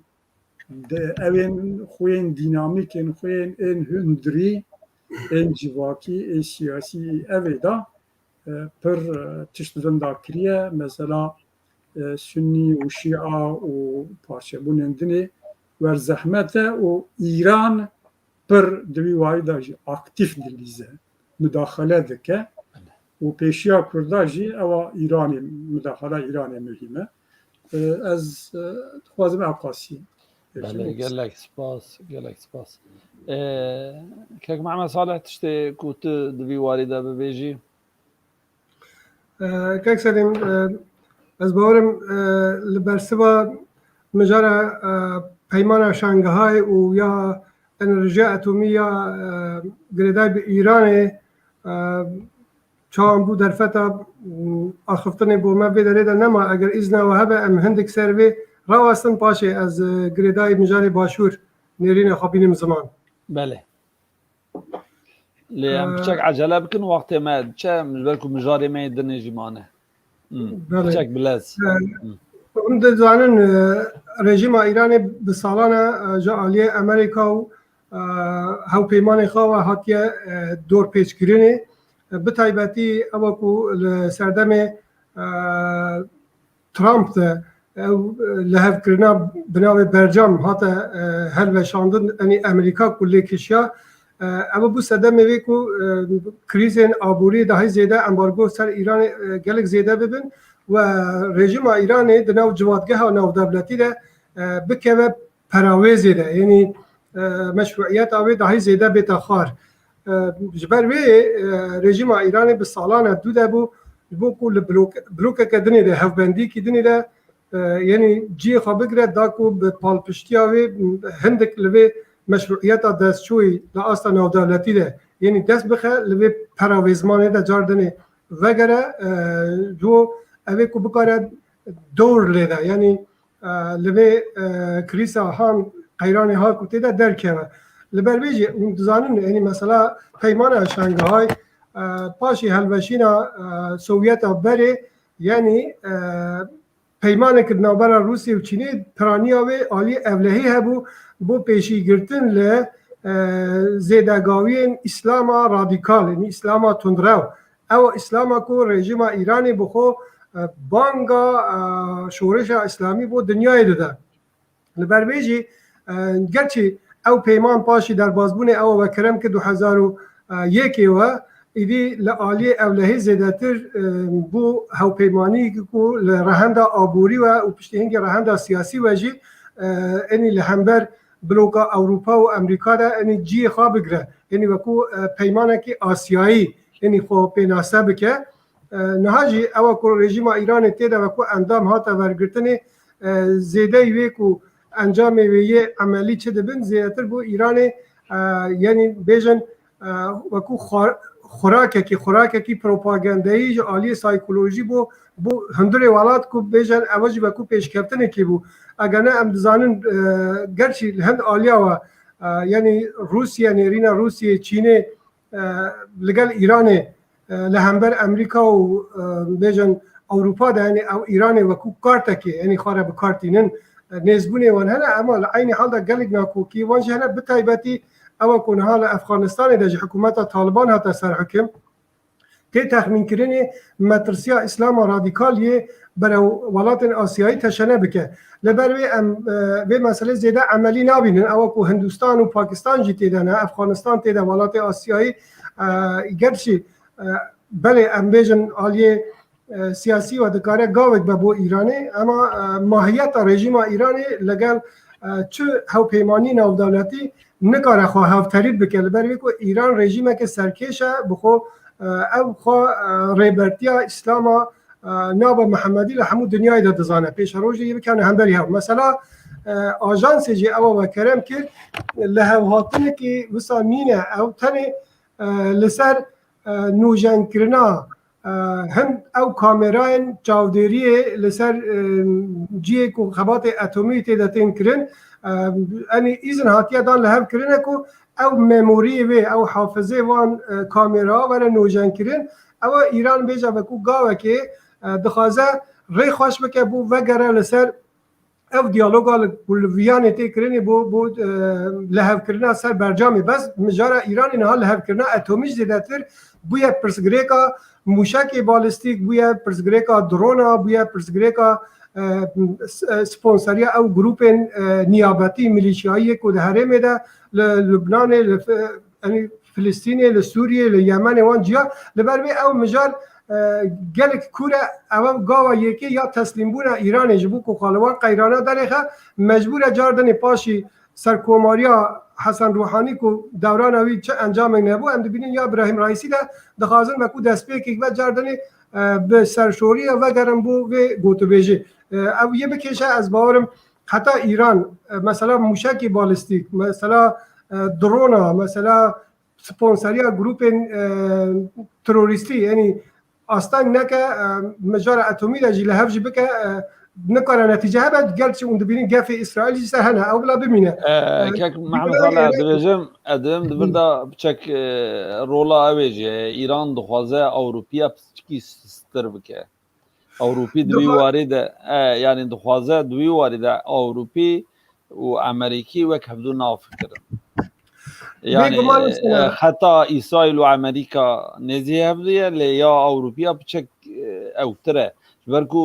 evên xuyên dînamîkên xuyên ên hundirî ên civakî ên siyasî evê da pir tişt vinda kiriye. Mesela Sünni û Şia û parçebûnên dinê werzehmet e û Îran pir divî wayî da jî aktif dilîze müdaxele dike û pêşiya Kurda jî ewa Îranê müdaxela Îranê mühîm e. Ez dixwazim ew qasî. gelek spas. Kek Mehmed Saleh tiştê ku tu divî warî de bibêjî? Kek Selim, ez bawerim li bersiva mijara peymana Şanghay û ya enerjiya atomî ya girêdayî bi Îranê çawan bû derfeta axiftinê bo me vê derê de nema eger îzna we hebe em hindik ser vê rawastin paşê ez girêdayî mijarê başûr nêrînê xwebînim ziman. Belê. Lê em biçek ecele bikin wextê me diçe ji ber ku mijarê me yê dinê jî mane. Biçek bilez. Hûn dizanin rejîma Îranê bi salan e ji aliyê Amerîka û hewpeymanê xwe ve hatiye dorpêçkirinê bi taybetî ew ku li serdemê Trump de ew lihevkirina bi navê bercam hate helveşandin enî Amerîka ku lê kişiya ew bû sedemê vê ku krîzên aborî dahî zêde embargo ser Îranê gelek zêde bibin ve rejîma Îranê di nav civadgeha navdewletî de bikeve perawêzê de yenî meşruiyeta wê dahî zêde bête xwar. Ji ber wê rejîma Îranê bi salan e dû de bû ji bo ku li blokeke dinê de hevbendîkî dinê de yenî ciyê xwe bigire da ku bi palpiştiya wê hindik li vê meşruiyeta destçûyî li asta navdewletî de yenî dest bixe li vê perawêzmanê de car dinê vegere jo evê ku bikare dor lêde yenî li vê krîsa han qeyranê ha ku tê de derkeve. Li ber vê jî hûn dizanin yenî mesela peymana Şanghay paşê helveşîna Sovyeta berê yenî peymanekî navbera Rûsya û Çînê piraniya wê alî evlehî hebû bo pêşîgirtin li zêdegaviyên İslama radîkal yenî İslama tundrew. Ew İslama ku rejîma Îranê bi xwe banga şoreşa İslamî bo dinyayê dide. Li ber vê jî gerçi ew peyman paşî derbasbûnê ew vekirin ki 2001 we îdî li aliyê evlehî zêdetir bû hewpeymanî ku li rehenda aborî we û piştîhingê rehenda siyasî we jî enî li hember bloka Ewropa û Amerîka de enî ciyê xwe bigire. Yenî wekû peymanekî Asyayî enî xwe pênase bike. Niha jî ew ku rejîma Îranê tê de wekû endam hate wergirtinê zêdeyî wê ku encamê wê yê emelî çi dibin zêdetir bû Îranê yenî bêjin wekû xorakekî propagandayî ji aliyê saykolojî bû hundirê welat ku bêjin ew jî wekû pêşkeftinekî bû. Eger ne em dizanin gerçî li hind aliya we yenî Rûsya nêrîna Rûsyê Çînê li gel Îranê li hember Amerîka û bêjin Ewropa de yenî ew Îranê wekû kartekê yenî xwe re bikartînin nêzbûnê wan hene ema li aynî hal de gelek nakokî wan jî hene bi taybetî ew ku niha li Efxanistanê de ji hikûmeta Taliban hate serhikim tê texmînkirinê metirsiya İslama radîkaliyê berew welatên Asyayî teşene bike. Li ber wê em vê meselê zêde emelî nabînin ew ku Hindistan û Pakistan jî tê de ne Efxanistan tê de welatê Asyayî gerçî بله ام بیژن آلیه سیاسی و دکاره گاوک به بو ایرانی اما ماهیت رژیم ایرانی لگل چه هاو پیمانی ناو دولتی نکاره خواه هاو تریب بکل بروی که ایران رژیمه که سرکشه بخو او خواه ریبرتیا اسلام ناب محمدی لحمو دنیای دا دزانه پیش روژه یه بکنه هم بری هاو مثلا آژانس جی او و کرم کرد لهو هاتنه که وسا مینه او تنه لسر نوجن کرنا هم او کامراین چاودێری لەسەر جیەک و خەباتێ ئەتۆمی تێدا تێن کردن ئەنی ئیزن هاتیە دان لە هەڤکردنێک و ئەو مێمۆریە وێ ئەو حافزێ وان کامێرا وەرە نۆژەنکردن ئەوە ئیران بێژە بەکو گاوەکێ دخوازە ڕێ خۆش بکە بوو vegere لەسەر ev diyaloga li Viyanê tê kirinê bo li hevkirina ser bercamê bes mijara Îranê niha li hevkirina etomî jî zêdetir bûye pirsgirêka mûşekê balîstîk bûye pirsgirêka drona bûye pirsgirêka sponsoriya ew grûpên niyabetî milîşiyayê ku di herêmê de li Lubnanê li Filistînê li Sûriyê li Yemenê wan ciya li ber vê ew mijar gelek kure ev gava yekê ya teslîmbûna Îranê ji bo ku xaliwan qeyrana derê mecbûr e cardinê paşî serkomariya Hesan Ruhanî ku dewrana wî çi encamê nebû em dibînin ya İbrahim Raîsî de dixwazin me ku destpêkek ve cardinê bi serşoriya vegerin bo vê gotûbêjê ew yê bikêşe ez bawerim heta Îran mesela mûşekê balîstîk mesela drona mesela sponsoriya grûpên terorîstî yanî astan neke mijara etomî de jî li hev jî bike nikare netîce hebe gel çi hûn dibînin gefê İsraîlî jî ser hene ew bila bimîne kek Mehmed Salih dibêjim edim dibir da biçek rola ew ê jî Îran dixwaze Ewropiya piçikî stir bike Ewropî di wî warî de yanî dixwaze di wî warî de Ewropî û Amerîkî wek hevdû nafikirin yani heta İsraîl û Amerîka nêzî hevdiye lê ya Ewropiya biçek ewtir e ber ku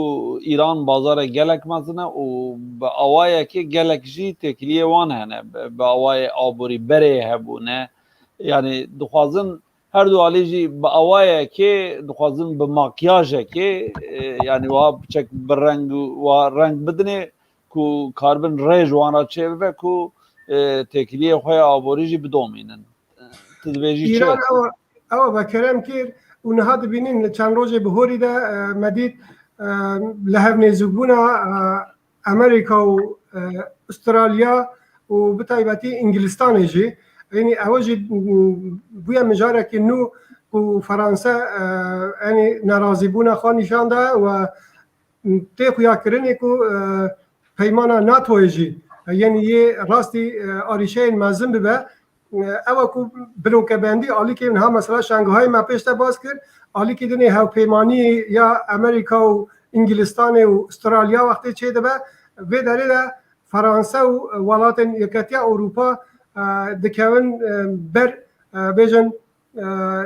Îran bazara gelek mezin e û bi awayekê gelek jî têkiliyê wan hene bi awayê aborî berê hebûne yani dixwazin her du alî jî bi awayekê dixwazin bi makyajekê yani wa biçek bi reng wa reng bidinê ku karbin rêj wan re çêbibe ku têkiliyê xwe ya aborî jî bidomînin tu dibêjî çi ew vekerem kir û niha dibînin li çend rojê bi horî de me dît li hevnêzîbûna Amerîka û Astralya û bi taybetî Ingilistanê jî yanî ew jî bûye mijarekî nû ku Fransa yanî nerazîbûna xwe nîşan da û tê xuyakirinê ku peymana NATOyê jî yani yê rastî arîşeyên mezin bibe ew ku birokebendî alîkê niha mesela Şangayê me pêş te baz kir alîkê dinê hevpeymaniyê ya Amerîka û Ingilistanê û Astralya wextê çê dibe vê derê de Fransa û welatên Yeketiya Ewropa dikevin ber bêjin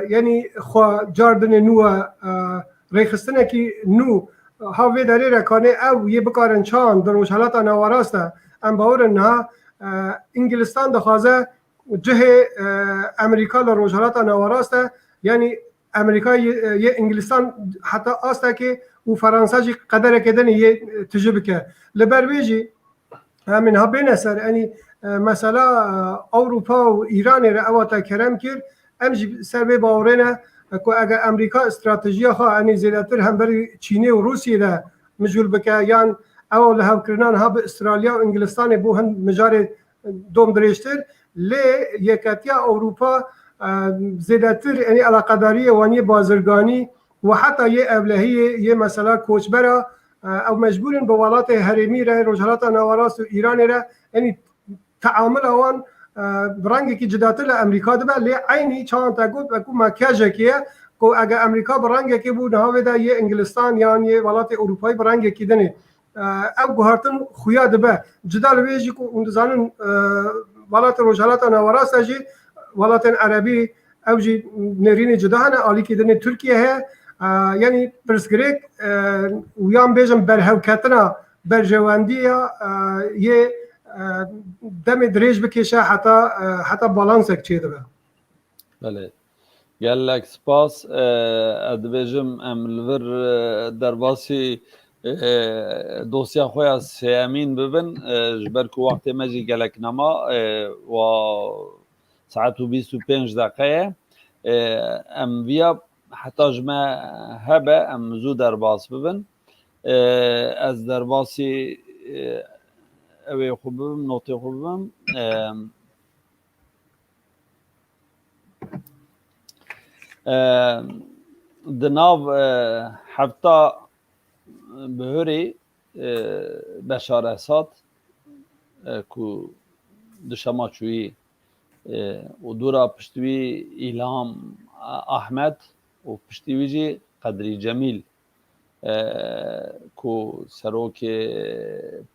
yanî xwe cardinê nû e rêxistinekî nû ha vê derê re kanê ew yê bikarin çan di rojhilata nawarast e em bawerin niha Inglistan dixwaze cihê Amerîka li rojhilata nawarast e yanî Amerîka yê Inglistan heta astekê û Fransa jî qederekê dinê yê tije bike li ber wê jî em niha bêne ser yanî mesela Ewropa û Îranê re ewa te kerem kir em jî ser vê bawerê ne ku eger Amerîka stratejiya xwe yanî zêdetir hemberî Çînê û Rûsyê de mijûl bike yan ew li hevkirina niha bi Astralya û Ingilistanê bû hin mijarê dom dirêjtir lê Yeketiya Ewropa zêdetir yanî eleqedariyê wan yê bazirganî û heta yê evlehiyê yê mesela koçbera ew mecbûrin bi welatê herêmî re rojhilata nawarast û Îranê re yanî teamila wan rengekî cidatir li Amerîka dibe lê aynî çawan te got ku makyajekê ye ku eger Amerîka bi rengekê bû niha vê de yê Inglistan yan yê welatê Ewropayî bi rengekî dinê ew guhartin xuya dibe cida li wê jî ku hûn dizanin welatê rojhilata nawarast jî welatên Erebî ew jî nêrînê cida hene alîkê dinê Tirkiye heye yanî pirsgirêk wiyan bêjin berhevketina berjewendiya yê demê dirêj bikêşe heta balansek çê dibe Belê gelek spas edbêjim em li vir derbasî dosya xwe ya sêyemîn bibin ji ber ku wextê me jî gelek nema wa saet û 25 deqeye em viya heta ji me hebe em zû derbas bibin ez derbasî evê xwe bibim notê xwe bibim di nav hefta bihurê Beşar Esad ku di şema çûyî û dûra piştî wî İlham Ahmed û piştî wî jî Qedrî Cemîl ku serokê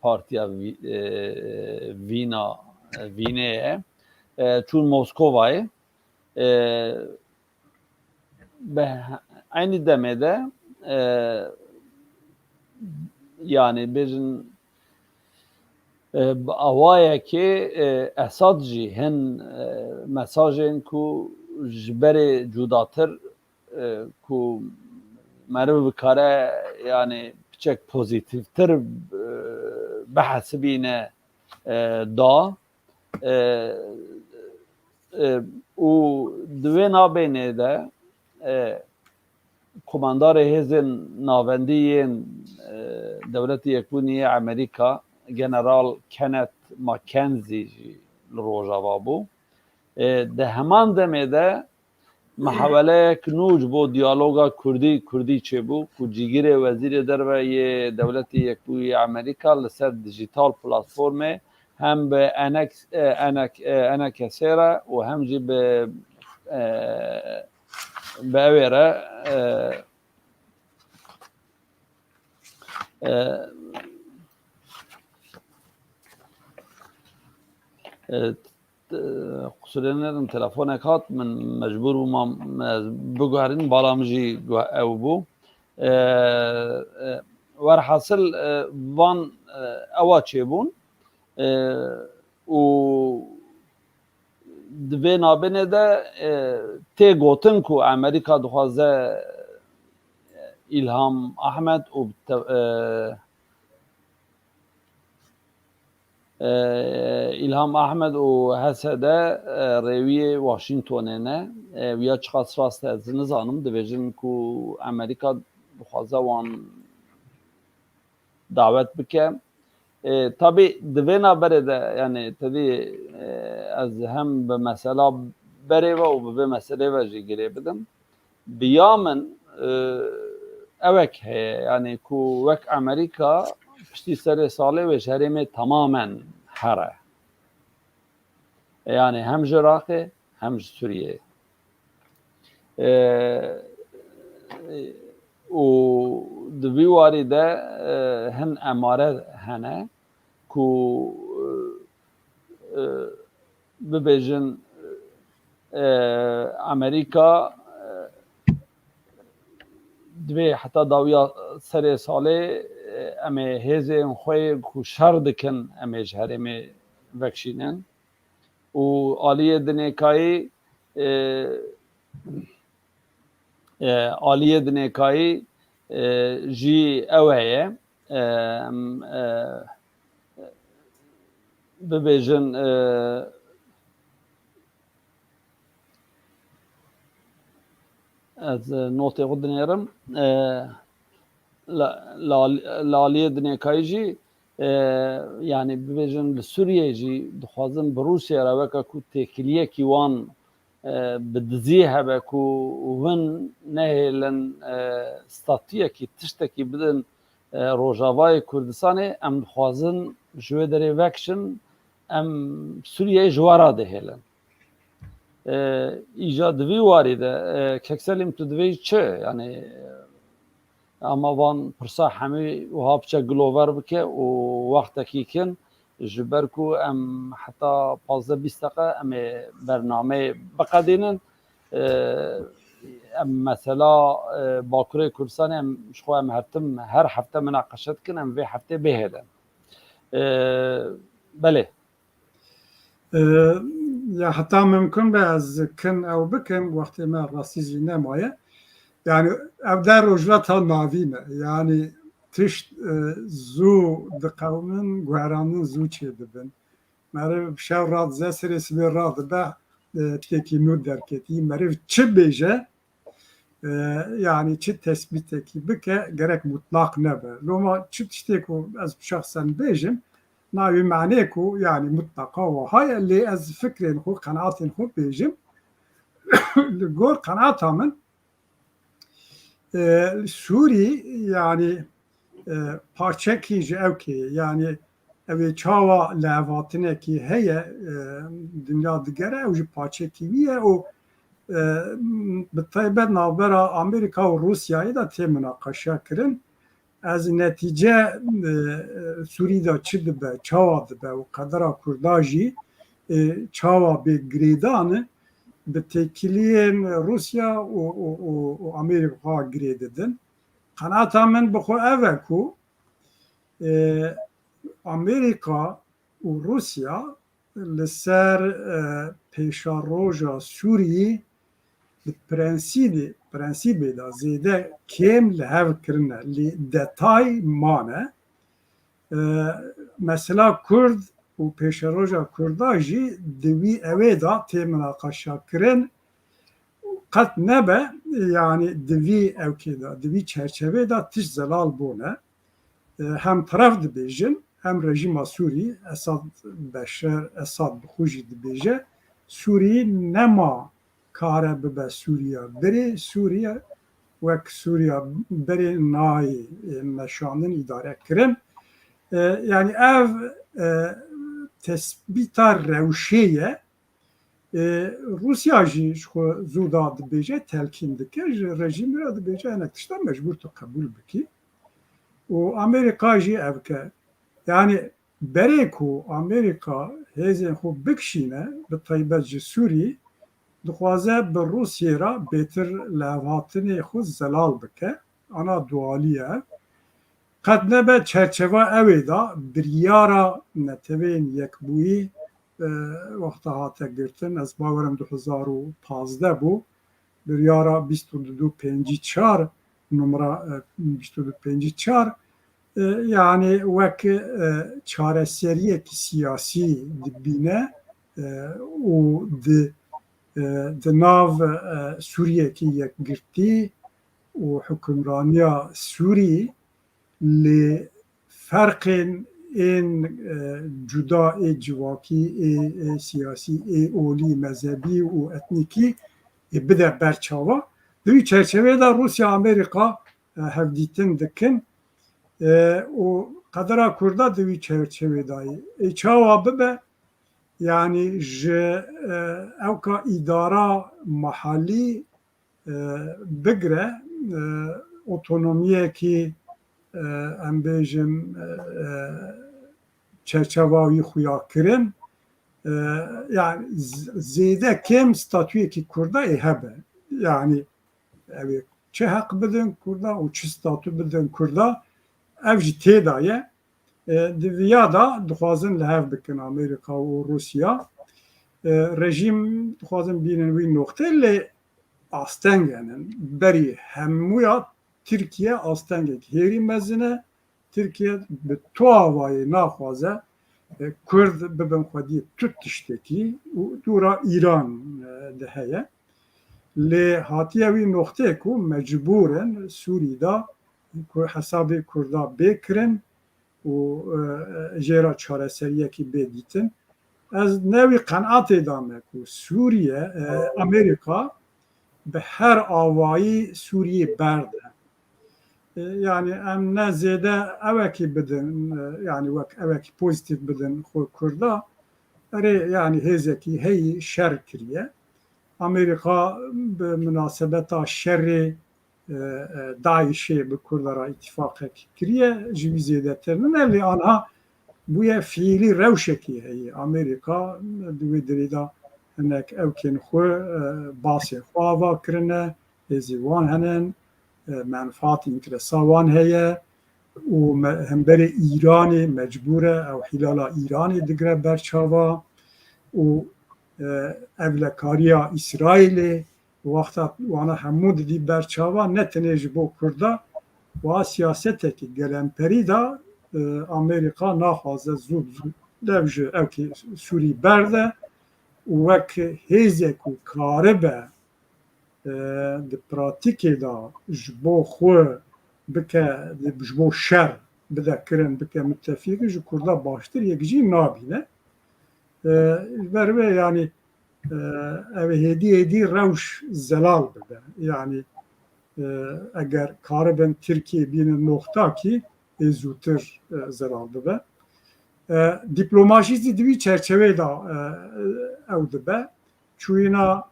Partiya Vînê ye çûn Moskovayê به aynı demede yani bêjin awayekê Esad jî hin mesajên ku ji berê cudatir ku meriv bikare yani piçek pozîtîvtir bihesibîne da û di wê nabênê de komandarê hêzên navendî yên Dewletê Yekbûniyê Amerîka General Kenneth McKenzie jî li Rojava bû. Di heman demê de miheweleyek nû ji bo diyaloga Kurdî çêbû ku cîgirê Wezîrê Derve yê Dewletê Yekbûniyê Amerîka li ser dijîtal platformê hem bi NKSê re û hem jî bi evê re qusurê nedim telefonek hat min mecbûr bûm biguherîn bala min jî ew bû werhesil van ewa çêbûn û di vê nabênê de tê gotin ku Amerîka dixwaze İlham Ahmed û İlham Ahmed û hese de rêwiyê Washingtonê ne wiya çiqas rast e ez nizanim dibêjin ku Amerîka dixwaze wan davet bike tabii di vê naberê de yani tevî ez hem bi mesela berê ve û bi vê meselê ve jî girê bidim biya min evek heye yani ku wek Amerîka piştî serê salê wê ji herêmê tamamen here yani hem ji Iraqê hem ji Sûriyeyê û di vî warî de hin emare hene ku bibêjin Amerîka divê heta dawiya serê salê em ê hêzên xwe ku şer dikin em ê ji herêmê vekşînin û aliyê dinêkayî aliyê dinêkayî jî ew heye bibêjin ez notê xwe dinêrim li aliyê dinêkayî jî yani bibêjin li Sûriyeyê jî dixwazin bi Rûsyaya re weka ku têkiliyekî wan bi dizî hebe ku hûn nehêlin statûyekî tiştekî bidin Rojavayê Kurdistanê em dixwazin ji wê derê vekşin em Sûriyeyê ji we re dihêlin îja di vî warî de kekselîm tu divê çi yani ama van pirsa hemî wiha biçe gilover bike û wextekî kin ji ber ku em heta 15-20 deqe em ê bernameyê biqedînin em mesela Bakurê Kurdistanê em ji xwe em her hefte münaqeşe dikin em vê heftê bihêlin belê یا حتی ممکن به از کن او بکن وقتی ما راستی جی نمایه yani evde rojlata navîne yani tişt zû di qewmin guheranin zû çê dibin meriv şev rad zeserê sibê radibe têkî nû derketî meriv çi bêje yani çi tespîtekî bike gerek mutlak nebe loma çi tiştê ku ez şexsen bêjim navê menê ku yani mutlaka wiha lê ez fikrên xwe qenaatên xwe bêjim li gor qenaata min Sûrî yani parçekî ji ew kê yani evê çawa lehvatinekî heye dinya digere ew ji parçekî wî ye û bi taybet navbera Amerîka û Rûsyayê de tê münaqeşe kirin ez netîce Sûrî de çi dibe çawa dibe û qedera Kurda jî çawa bê girêdanê bi têkiliyên Rusya û Amerîka girê didin. Qenaata min bi xwe ev e ku Amerîka û Rusya li ser pêşaroja Sûriyê bi prensîbê de zêde kêm li hev kirine lê detay mane. Mesela Kurd û pêşeroja Kurda jî di wî evê da tê münaqeşa kirin qet nebe yani di wî evkê de di wî çerçevê de tişt zelal bûne hem teref dibêjin hem rejîma Sûrî Beşer Esad bi xwe jî dibêje Sûrî nema kare bibe Sûriya birê Sûriye wek Sûriya berê nayê meşandin îdare kirin yani ev tespîta rewşê ye Rusya jî ji xwe zû da dibêje telkîn dike ji rejîmê re dibêje hinek tiştan mecbûr tu qebûl bikî û Amerîka jî evke yani berê ku Amerîka hêzên xwe bikişîne bi taybet ji Sûrî dixwaze bi Rûsyê re bêtir lehevhatinê xwe zelal bike ana dualî ye qet nebe çerçeva evê da biryara netewên yekbûyî wexta hate girtin ez bawerim 2015 bû biryara 2254 numara 2254 yani wek çareseriyekî siyasî dibîne û di nav Sûriyekî yekgirtî û hukumraniya Sûrî lê ferqên ên cuda ê civakî ê siyasî ê olî mezhebî û etnîkî bide berçava di wî çerçevê de Rusya Amerîka hevdîtin dikin û qedera Kurda di wî çerçevê de çawa bibe yani ji ewka îdara mahallî bigire otonomiyekî em bêjin çerçeva wî xuya kirin yani zêde kêm statûyekî Kurda ê hebe yani evê çi heq bidin Kurda û çi statû bidin Kurda ev jî têda ye di vêya da dixwazin li hev bikin Amerîka û Rusya rejîm dixwazin bînin wî noxtê lê astengenin berî hemûya Tirkiye astengek hêrî mezine Tirkiye bi tuavayê naxwaze Kurd bibin xwediyê tut tiştekî û dûra İran de heye lê hatiye wî noxtê ku mecbûrin Sûrî da ku hesabê Kurda bêkirin û jêra çareseriyekî bêdîtin ez nevî qenaatê dame ku Sûriye Amerîka bi her awayî Sûriyê berde yani em ne zêde evekî bidin yani wek evekî pozitif bidin xwe Kurda erê yani hêzekî heyî şer kiriye Amerîka bi münasebeta şerê Daişê bi Kurdara îtîfaqekî kiriye ji wî zêdetir min lê anha bûye fiîlî rewşekî heye Amerîka di wê dirê de hinek ewkên xwe basê xwe ava kirine hêzê wan henin menfaatê înteresa wan heye û hemberê Îranê mecbûr e ew hîlala Îranê digire berçava û evlekariya İsrail'e vakta wana hemû didî berçava ne tenê ji bo Kurda wa siyaseteki gelemperî da Amerika naxwaze zû dev ji evkê Sûrî berde û wek hêzek û karibe di pratikê da ji bo xwe bike ji bo şer bide kirin bike müttefîk ji Kurda baştir yek jî nabîne. Ber vê yanî ev hêdî rewş zelal bibe. Yani eger karibin Tirkiye bînin noktakî zûtir zelal bibe. Diplomasî di vî çerçeveyê da ew dibe. Çûyîna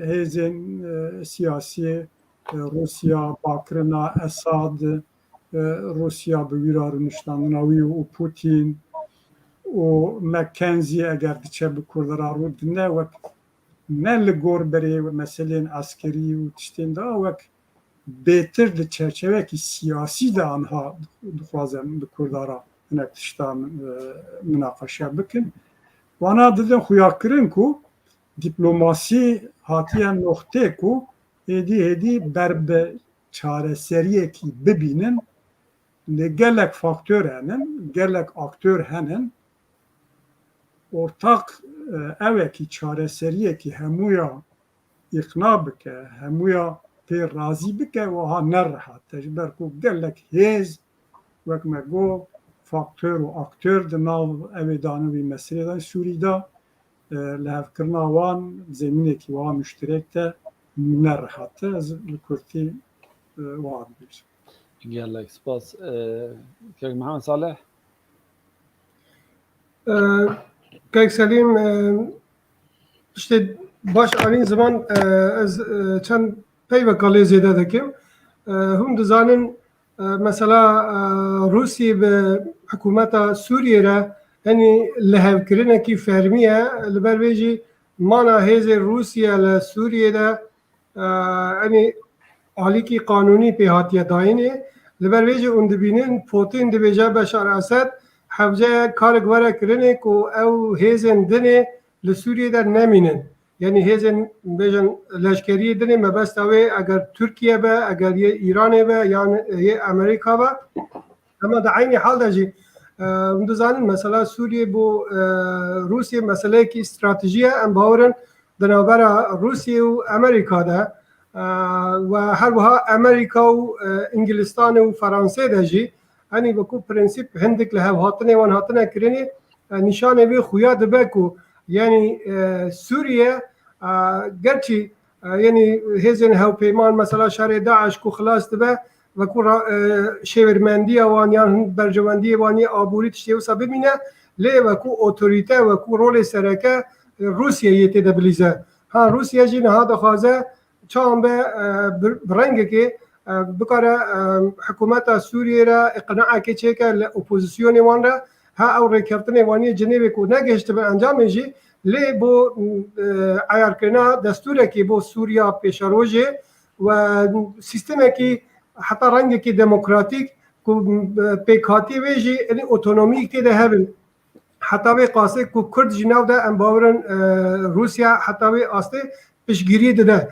hêzên siyasî Rusya, bakirina Esad, Rusya bi wî ra rûniştandina wî û Putin û McKenzie eger diçe bi Kurdara rû dine wek ne li gor berê meselên askerî û tiştên da wek bêtir di çerçevekî siyasî de anha dixwazin bi Kurdara hinek tiştan münaqeşe bikin. Wana didin xuyakirin ku diplomasî hatiye noktê ku hêdî ber bi çareseriyekî bibînin li gelek faktör henin, gelek aktör henin ortak evekî çareseriyekî hemûya îqna bike, hemûya pê razî bike wiha nerehat. Ji ber ku gelek hêz wek me got faktör û aktör di nav evê danî vî meselê da Sûrî da li hevkirina wan zemînekî wiha müşterek de nerehat. Ez li Kurtî wiha dibêjim. gelek spas. Kek Mihemed Saleh Kek Selîm işte baş alîn ziman ez çend peyveka lê zêde dikim. Hûn dizanin mesela Rûsyê bi hikûmeta Sûriyê re henî lihevkirinekî fermî ye li ber vê jî mana hêzê Rûsya li Sûriyê de henî alîkî qanûnî pê hatiye dayînê li ber vê jî hûn dibînin Putin dibêje Beşar Esed hevce karek were kirinê ku ew hêzên dinê li Sûriyê de nemînin. Yani hêzên bêjin leşkeriyê dinê mebesta wê eger Türkiye be, eger yê İranê be yan yê Amerîka be. Ama di aynî hal de jî hûn dizanin mesela Sûriyê bu Rûsyê meseleyekî stratejiye em bawerin di navbera Rûsyê û Amerîka de ve her wiha Amerîka û İngilistanê û Fransê de jî henî wekû prensîp hindik li hevhatinê wan hatine kirinê nîşanê vê xuya dibe ku yani Sûriye gerçi yani hêzên hewpêman mesela şerê Daeş ku xilas dibe wekû şêwirmendiya wan yan bercewendiyê wan yê aborî tiştê wisa bimîne lê wekû otorîte wekû rolê sereke Rûsyayê tê de bilîze. Ha Rûsya jî niha dixwaze çawan be bi rengekê bikare hikûmeta Sûriyê re iqnaekê çêke li opozisyonê wan re ha ew rêkeftinê wanî Cinêvê ku negeştibe encamê jî lê bo ayarkirina destûrekî bo Sûriya pêşerojê ve sîstemekî heta rengekî demokratîk ku pêkhatî wê jî otonomîk tê de hebin. Heta wê qasê ku Kurd jî nav de em bawerin Rûsya heta wê astê piştgirî dide.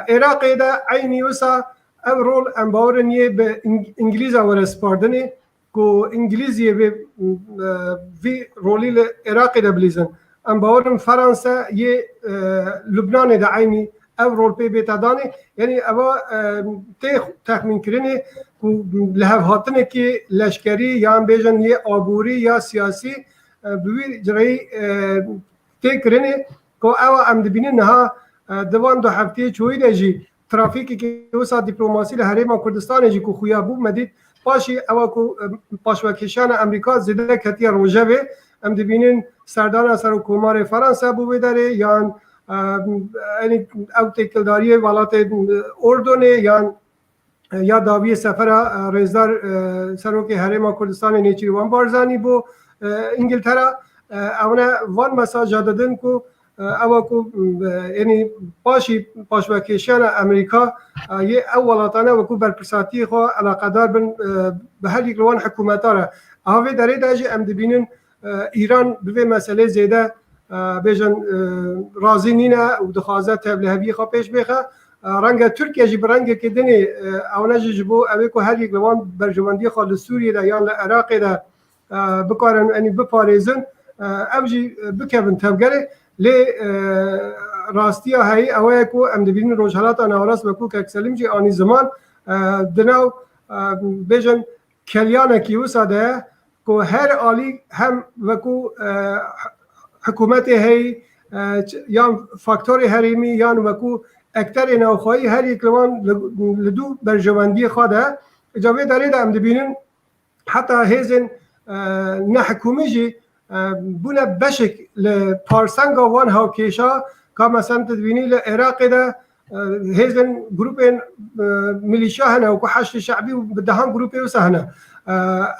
Iraqê de aynî wisa ev rol em bawerin yê bi İngilîza were spardinê ku İngilîziyê vê rolî li Iraqê de bilîzin. Em bawerin Fransa yê Lubnanê de aynî ev rol pê bêta danê. Yani eva tê texmînkirinê ku li hevhatinekî leşkerî yan bêjin yê aborî ya siyasî bi wî cireyî tê kirinê ku ewa em dibînin niha divan du hefteyê çoyî de jî trafîkekî wisa dîplomasî li Herêma Kurdistanê jî ku xuya bû medît paşî ewa ku paşvekêşana Emerîka zêde ketiye rojevê em dibînin serdana serokkomarê Fransa bû vê derê yan ew têkildariyê welatê Ordonê yan ya daviyê sefera rêzdar serokê Herêma Kurdistanê Nêçîrvan Barzanî bû İngiltera ew ne van mesaja didin ku ewa ku yani paşî paşvekêşana Emerîka yê ew welatane wekû berpirsatiyê xwe eleqedar bin bi herîk li wan hikûmeta re. Aha vê derê de jî em dibînin İran bi vê meselê zêde بیشن راضی نینه و دخوازه تبله هبی خوا پیش بخه رنگ ترکیه جی برنگ که دنی اونه جبو اوی که هر یک لوان برجواندی خال سوریه ده یا عراق ده بکارن یعنی بپارێزن ئەو جی بکەون تەوگەرێ لێ ڕاستیە هەیە ئەوەیە کو ئەم دەبینن ڕۆژهەڵاتە ناوەڕاست وەکو کەکسەلیمجی ئانی زمان دناو بێژن کەلیانێکی وسادەیە کو هەر ئالی هەم وەکو حکوومەتی هەی یان فاکتۆری هەرێمی یان وەکو ئەکتەرێ ناوخۆیی هەر یەکلەوان لە دوو بەرژەوەندی خوادا ئجابێ دەرێدا ئەم دەبینن حتا هێزن نحکومیجی بونه بشک لپارسنگ وان هاوکیشا که مثلا تدبینی لعراق ده هزن گروپ ملیشیا هنه و که حشد شعبی و بدهان گروپی وسه هنه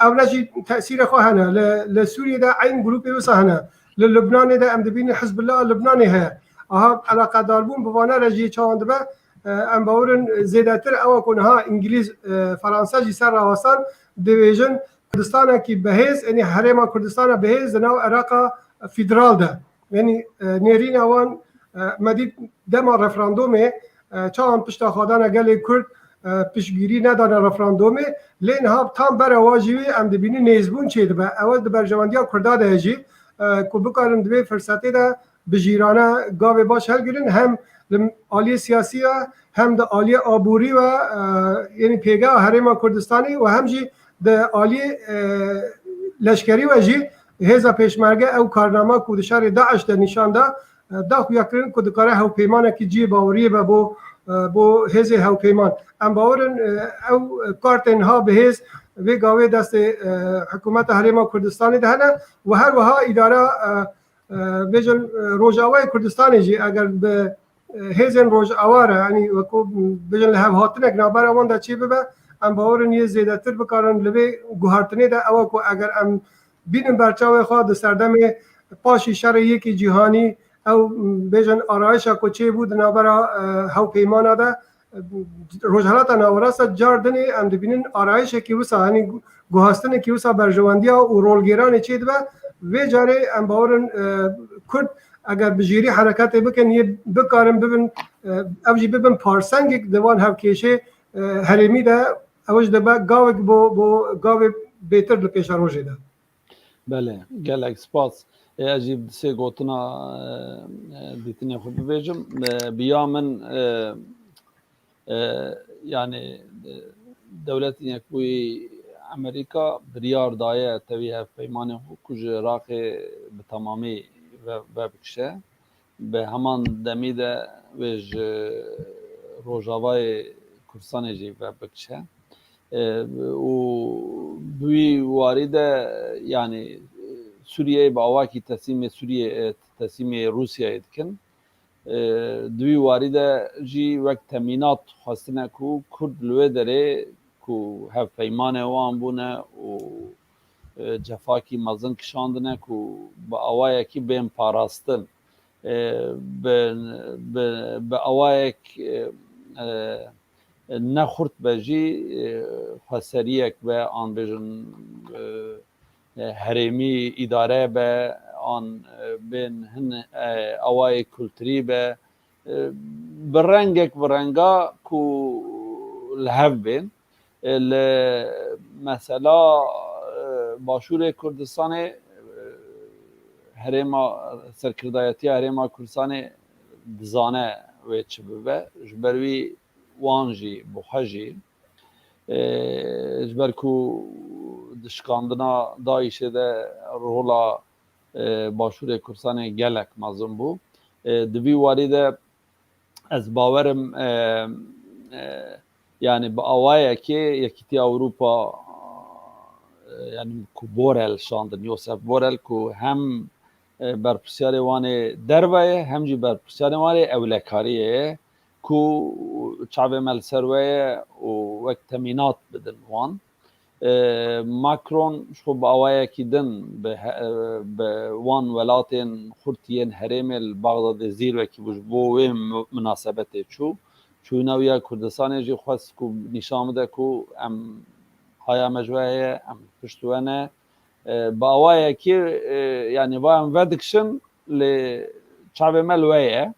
او نجی تأثیر خواه هنه لسوریه ده عین گروپی وسه هنه للبنان ده ام دبینی حزب الله لبنانی هنه اها علاقه داربون بوانه رجی چاند به ام باورن زیدتر او کنها انگلیز فرانسه جی سر راوستان دیویژن کردستان کی بهز یعنی حرم کردستان بهز ناو عراق فدرال ده یعنی نرین اوان مدید دم رفراندومه چون پشت خدان گلی کرد پیشگیری نداره رفراندومه لین ها تام بر واجبی ام دبینی نیزبون چید به اول د برجواندیا کردا ده جی کو بکارن دوی فرصتی ده بجیرانه گاوی باش هل گیرن هم عالی سیاسی هم د عالی آبوری و یعنی پیگاه حرم کردستانی و هم جی د عالی لشکری و جی هزا پیشمرگه او کارنامه کو د شهر داعش ده نشان ده دا خو یکرین کو د کاره هاو پیمانه کی جی باوری به بو هزا هاو پیمان ام باورن او کارتن ها به هز و گاوی دست حکومت حرم کردستانی ده نه و هر وها اداره بجن روجاوی کردستانی جی اگر به هزن روجاواره یعنی وکو بجن له هاتنک نابر اون ده چی به ام باورن یه زیادتر بکارن لبه گوهرتنی ده او کو اگر ام بینن برچاو خود سردم پاشی شر یکی جهانی او بجن آرایش کو چی بود نابرا هاو پیمانه ده روزهالات ناوراست جاردنی ام بینن آرایش کی وسا یعنی گوهستن کی وسا برجواندیا او رولگیران چی ده و جاره ام باورن کرد اگر بجیری حرکت بکن یه بکارن ببین اوجی ببین پارسنگ دوان هاو کیشه هرمی ده اوج دبا گاوک بو گاو بهتر لپیش روزی ده بله گلک سپاس اجیب سه گوتنا دیتنی خوب ببیجم بیامن yani devletin yekbuyi Amerika biryar daye tevi hevpeymanê ku ji Iraqê bi tamamî vebikişe bi heman demî de wê ji Rojavayê Kurdistanê jî vebikişe û wî warî de yani Sûriyeyê bi awakî teslîmê Sûriyê teslîmê Rûsyayê dikin di wî warî de jî wek temînat xwestine ku Kurd li wê derê ku hevpeymanê wan bûne û cefakî mezin kişandine ku bi awayekî bên parastin bi awayek nexurt be jî xweseriyek be an bêjin herêmî îdare be an bên hin awayê kulturî be bi rengek bi renga ku li hev bên li mesela Başûrê Kurdistanê herêma serkirdayetiya herêma Kurdistanê dizane wê çi bibe ji ber wî wan jî bi xwe jî ji ber ku di şikandina Daişê de rola Başûrê Kurdistanê gelek mezin bû di vî warî de ez bawerim yani bi awayekê Yekîtiya Ewropa yani ku Borel şandin Josef Borel ku hem berpirsiyarê wanê derve hem jî berpirsiyarê wanê ewlekariyê ye ku çavê me li ser we ye û wek temînat bidin wan Macron ji bi awayekî din bi wan welatên Xurtiyên herêmê li Baxdadê zîrvekî bû ji bo wê münasebetê çû çûna wî ya Kurdistanê jî xwest ku nîşan bide ku em haya me ji we heye em pişt we ne bi awayekî yani vayan vedikişin li çavê me li we ye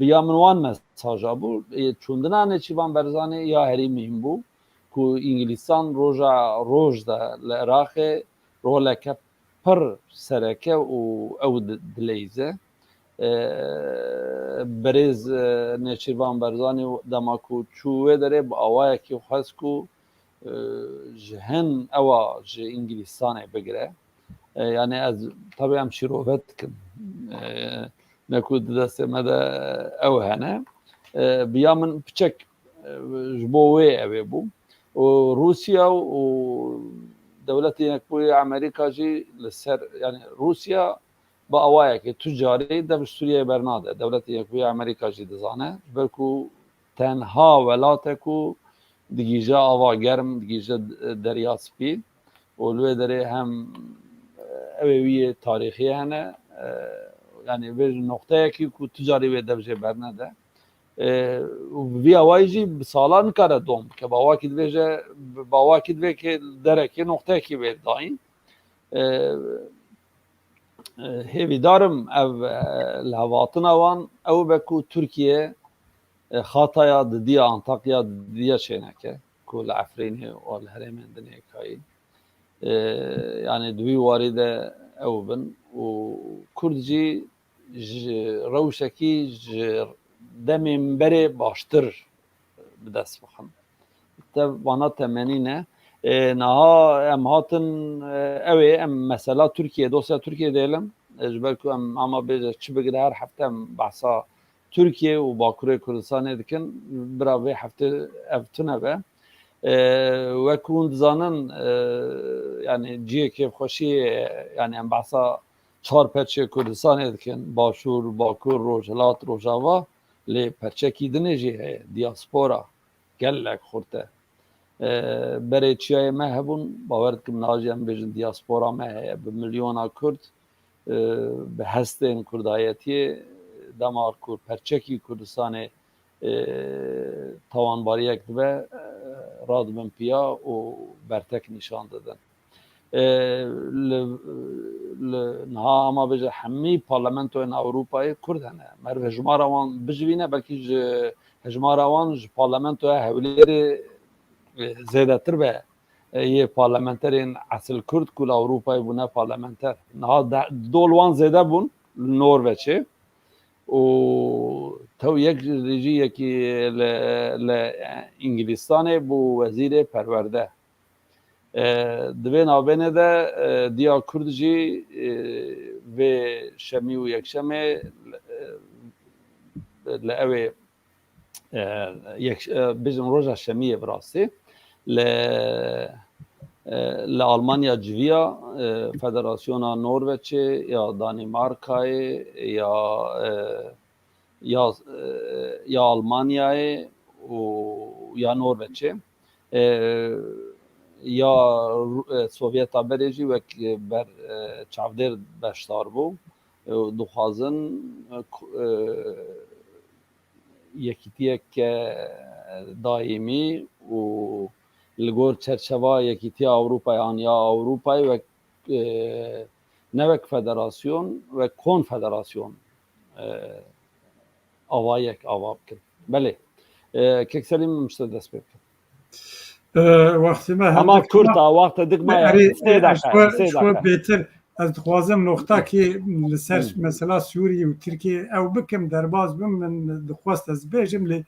biya min wan mesaja bû çûndina Nêçîrvan Barzanî ya herî mîhim bû ku İngîlîstan roja roj de li Iraqê roleke pir sereke û ew dileyîze berêz Nêçîrvan Barzanî dema ku çû wê derê bi awayekî xwest ku ji hin ewa ji İngîlîstanê bigire yani ez tabii em şîrovet dikim ne ku di destê me de ew hene biya min piçek ji bo wê ew ê bû û Rusya û Dewletê Yekbûyî Amerîka jî li ser yani Rusya bi awayekê tu carî dev ji Sûriyeyê bernade Dewletê Yekbûyî Amerîka jî dizane ji ber ku tenha welat e ku digîje ava germ digîje derya spî û li wê derê hem ew ê wî yê tarîxî hene yani vê ji noqteyekî ku tu carî wê dev jê bernede vî awayî jî bi salan nikare dom bike bi awakî dibêje bi awakî divê derekê noqteyekî wê dayîn hêvîdarim ev li hevatina wan ew be ku Tirkiye xataya didiya Antakya didiya çêneke ku li Efrînê û li herêmên Dinêkayî yani di wî warî de ew bin û Kurd jî ji rewşekî ji demê min berê baştir bi dest bixin te vana temenî ne niha em hatin ew ê em mesela Tirkiye dosya Tirkiye dêlim ji ber ku em ama bêje çi bigire her hefte em behsa Tirkiye û Bakurê Kurdistanê dikin bira vê heftê ev tune be wek hûn dizanin yani ciyekê xweşiyê yani em behsa çar perçê Kurdistanê dikin Başûr, Bakur, Rojhilat, Rojava lê perçekî dinê jî heye diaspora gelek xurt e berê çiyayê me hebûn bawer dikim nacî em bêjin diaspora me heye bi milyona Kurd bi hestên Kurdayetiyê dema ku perçekî Kurdistanê tawanbariyek dibe radibin piya û bertek nîşan didin niha ama bêje hemî parlamentoyên Ewropayê Kurd hene merv hejmara wan bijivîne belkî ji hejmara wan ji parlamentoya Hewlêrê zêdetir be yê parlamenterên esil Kurd ku li Ewropayê bûne parlamenter niha dol wan zêde bûn li Norveçê û tew yek jî yekî li İngîlîstanê bû wezîrê perwerde di vê navbênê de diya Kurd jî vê şemî û yekşemê li ew ê bêjin roja şemiyê bi rastî li Almanya civiya Federasyona Norveçê ya Danîmarkayê ya Almanyayê û ya Norveçê ya Sovyeta berê jî wek ber çavdêr beşdar bû dixwazin yekîtiyeke daîmî û li gor çerçeva yekîtiya Ewropayê an ya Ewropayê wek ne wek federasyon wek konfederasyon avayek ava bikin belê kekselî min tiştê dest pê bikin وقتی me ama Kurta wexte dikmaya şwe bêtir ez dixwazim noxtakî li ser mesela Sûriye û Tirkiye ew bikim derbas bim min dixwast ez bêjim lê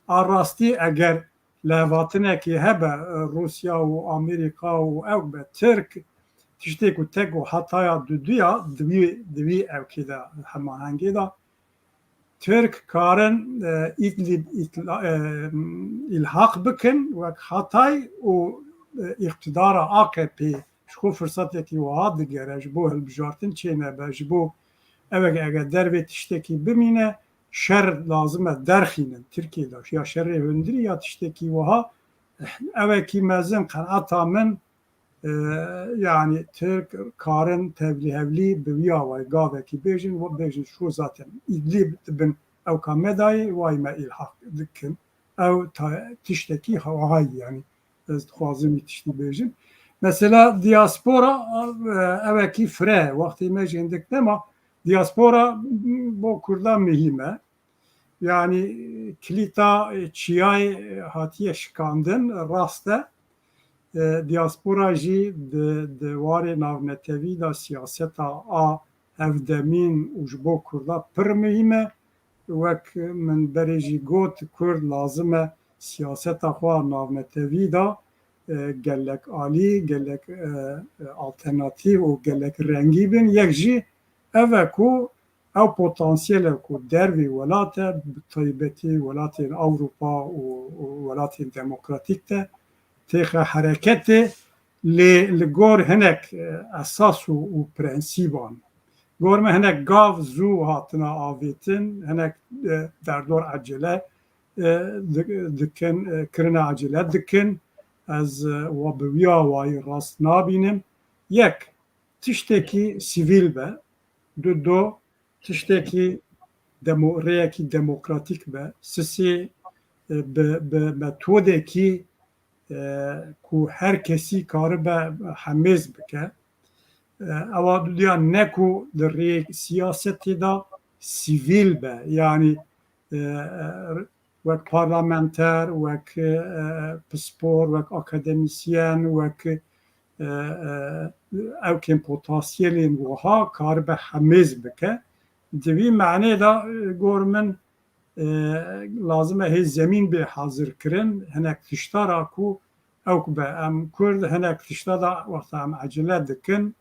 a rastî eger li hevatinekê hebe Rusya û Amerîka û ew be Tirk tiştê ku tek û hataya duduya di wî evkê de hemahengê da Türk karin ilhaq bikin wek Hatay û iqtidara AKP ji xwe fırsatekî wiha digere ji bo hilbijartin çênebe ji bo evek eger dervê tiştekî bimîne şer lazim e derxînin Tirkiyeyê ya şerê hundirî ya tiştekî wiha evekî mezin qenaata min yani Türk karin tevlî bi wî awayî gavekî bêjin û bêjin şû zaten îdlib dibin ew ka medayê wayî me îlhaq dikin ew tiştekî hewayî yani ez dixwazim wî tiştî bêjim mesela diaspora evekî fire wextê me jê hindik dema Diaspora bu kurda mühime. Yani kilita çiyay hatiye şikandın rastı. Diaspora jî di warê navnetevî da siyaseta a hevdemîn û ji bo Kurda pir mühim e. Wek min berê jî got Kurd lazim e siyaseta xwe navnetevî da gelek alî, gelek alternatîv û gelek rengî bin. Yek jî ev e ku ew potansiyel e ku dervê welat e bi taybetî welatên Ewropa û welatên demokratîk de têxe hereketê li gor hinek esas û prensîban. Gor me hinek gav zû hatina avêtin, hinek derdor ecele dikin, kirina ecele dikin. Ez we bi wîya wayî rast nabînim. Yek, tiştekî sivîl be. Du, tiştekî rêyekî demokratîk be. Sisê bi metodekî ku her kesî karibe hemêz bike. Ewa duyan ne ku di rê siyasetê da sivîl be. Yani wek parlamenter, wek pispor, wek akademisyen, wek evkên potansiyelên wiha karibe hemêz bike. Di vî menê da gor min lazim e hê zemîn bê hazir kirin hinek tiştara ku ew be em Kurd hinek tişta da wexta em ecele dikin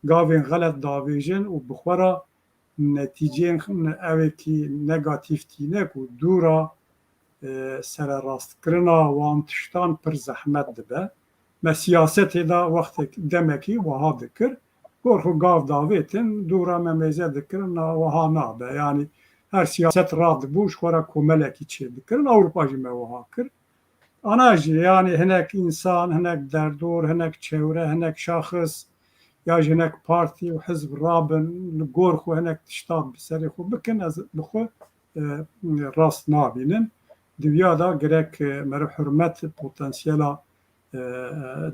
gavên xelet davêjin û bi xwe re netîceyên evekî negatif tîne ku dûra sererastkirina wan tiştan pir zehmet dibe. Me siyasetê da wextek demekî wiha dikir. Gor xwe gav davêtin dûra me mêze dikirin wiha nabe. Yani her siyaset radibû ji xwe re komelekî çê dikirin. Ewropa jî me wiha kir. Ana jî yani hinek însan, hinek derdor, hinek çewre, hinek şaxis ya ji hinek partî û hizb rabin li gor xwe hinek tişta bi serê xwe bikin ez bi xwe rast nabînim. Di vîya da gerek mere hurmet potansiyela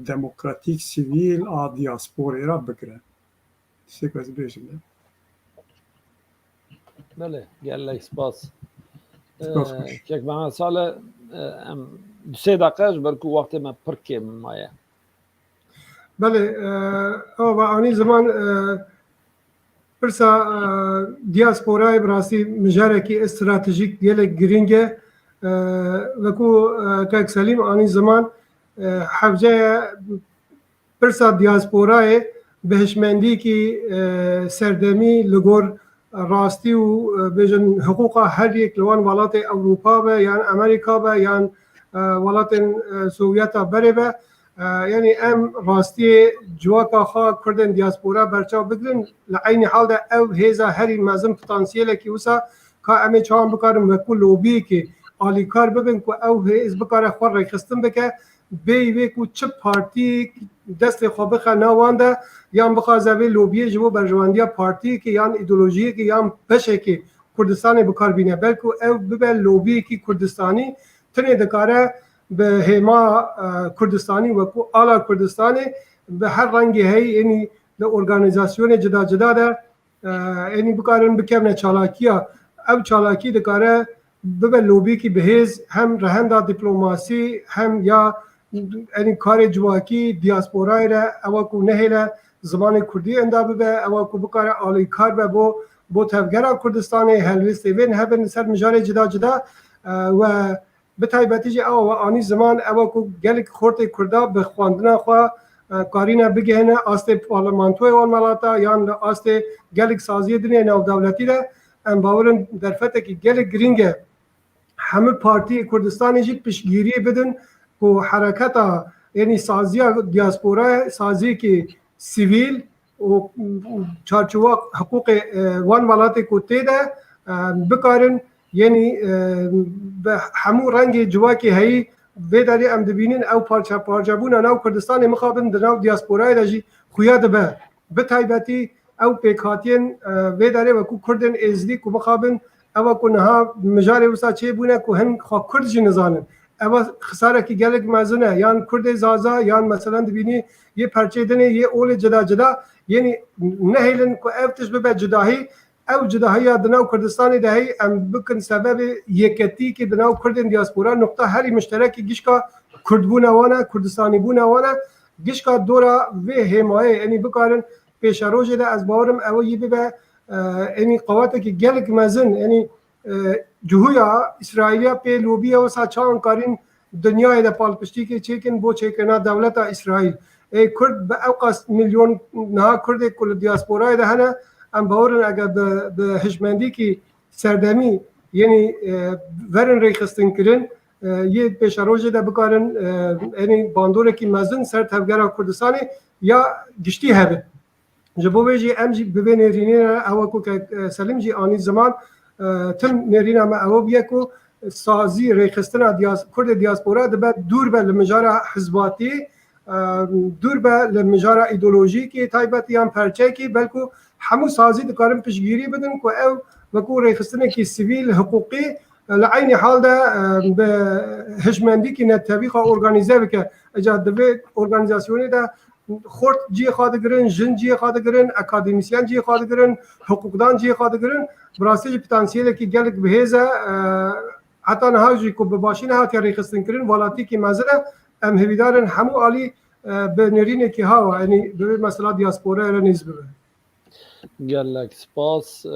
demokratîk sivîl a diasporê re bigire. Tiştek ez bêjim. Bele, gelek spas. Spas xweş. Kek bana sale em sê daqiqe ji ber ku wextê me pir kêm maye. بله و آنی زمان پرسا دیاسپورای براسی مجاره کی استراتژیک گله گرینگه و کو که سلیم آنی زمان حوجه پرسا دیاسپورای بهشمندی کی سردمی لگور راستی و بجن حقوق هر یک لوان ولات اروپا به یان امریکا به یان ولات سوویت بره به یعنی ام راستی جواکا خا کردن دیاسپورا برچاو بگرن لعین حال ده او هیزا هری مزم پتانسیل کی وسا کا ام چان بکارم وکو لوبی کی آلی کار ببین کو او هیز بکار خور رخصتن بکه بی وی کو چه پارتی دست خوب خناوانده یان بخا زوی لوبی جو برجواندیا پارتی کی یان ایدئولوژی کی یان پشه کی کردستان بکار بینه بلکو او ببل لوبی کی کردستانی تنه دکاره به هما کردستانی و کو آلا کردستانی به هر رنگی هی یعنی ل ارگانیزاسیون جدا جدا ده یعنی بکارن بکمن چالاکیا او چالاکی دکاره به لوبی کی بهز هم رهنده دیپلماسی هم یا یعنی کار جواکی دیاسپورای را او کو نهله زمان کردی اندابه به او کو بکاره آلی کار به بو تفگرا کردستانی هلویست وین هبن سر مجال جدا جدا و به تایبەتی او آنی زمان او کو گلک خورت کردا به خواندن خو کارینا بگهنه است پارلمانتوی اون ملاتا یان است گلک سازی دنیا نو دولتی ده ام باورن در فته کی گلک گرینگه همه پارتی کردستانی جی پیشگیری بدن کو حرکتا یعنی سازی دیاسپورا سازی کی سیویل و چارچوب حقوق وان ملاتی کو تیده بکارن یعنی به همون رنگ جواکی هی به داری ام دبینین او پارچه بون ناو کردستان مخابن ناو دیاسپورای دجی خویاد به تایبەتی او پیکاتین به داری و کو کردن ازدی کو مخابن او کو نها مجاری وسا چه بونه کو هن خو کرد جی نزانن او خساره کی گلک مزنه یان کرد زازا یان مثلا دبینی یه پرچه دنه یه اول جدا جدا یعنی نهیلن کو افتش به جداهی او جداهی دناو کردستان ده هی ام بکن سبب یکتی که دناو کردن دیاسپورا نقطه هری مشترکی گیشکا کرد بونا وانا کردستانی بونا وانا گیشکا دورا و حمایه یعنی بکارن پیش روز ده از باورم اوی به یعنی قواته که گلک مزن یعنی جهویا اسرائیلیا په لوبیا و ساچان کارین دنیای د پالپشتی کې چیکن بو چیکنا دولت اسرائیل کرد به اوقاس میلیون نه کرد کل دیاسپورای ده هنه ام باورن اگر به هجمندی کی سردمی یعنی ورن ریخستن کرن یه پیش روز ده بکارن یعنی باندور کی مزن سر تفگرا کردستانی یا گشتی هبه جبو بيجي امجي ببين رينينا او که سلم جي اني زمان تم نرينا ما او بيكو سازي ريخستنا كرد دياسبورا دبا دور به لمجارا حزباتي دور به لمجارا ايديولوژيكي تايبتيان پرچيكي بلکو همو سازي دكارم پشگيري بدن كو او وكو ريخستنا كي سيفيل حقوقي لعين حال ده به هجمندي كي نتبيخا اورغانيزه بك اجا دبي اورغانيزاسيوني ده خورد جی خواهد گرن، جن جی خواهد گرن، اکادمیسیان جی خواهد گرن، حقوقدان جی خواهد گرن، براستی پتانسیلی که گلک بهیزه حتی نهاجی که بباشین ها که ریخستن کرن والاتی که مزره ام هویدارن همو عالی به نرینه که ها یعنی به مثلا دیاسپورا را نیز ببه گلک سپاس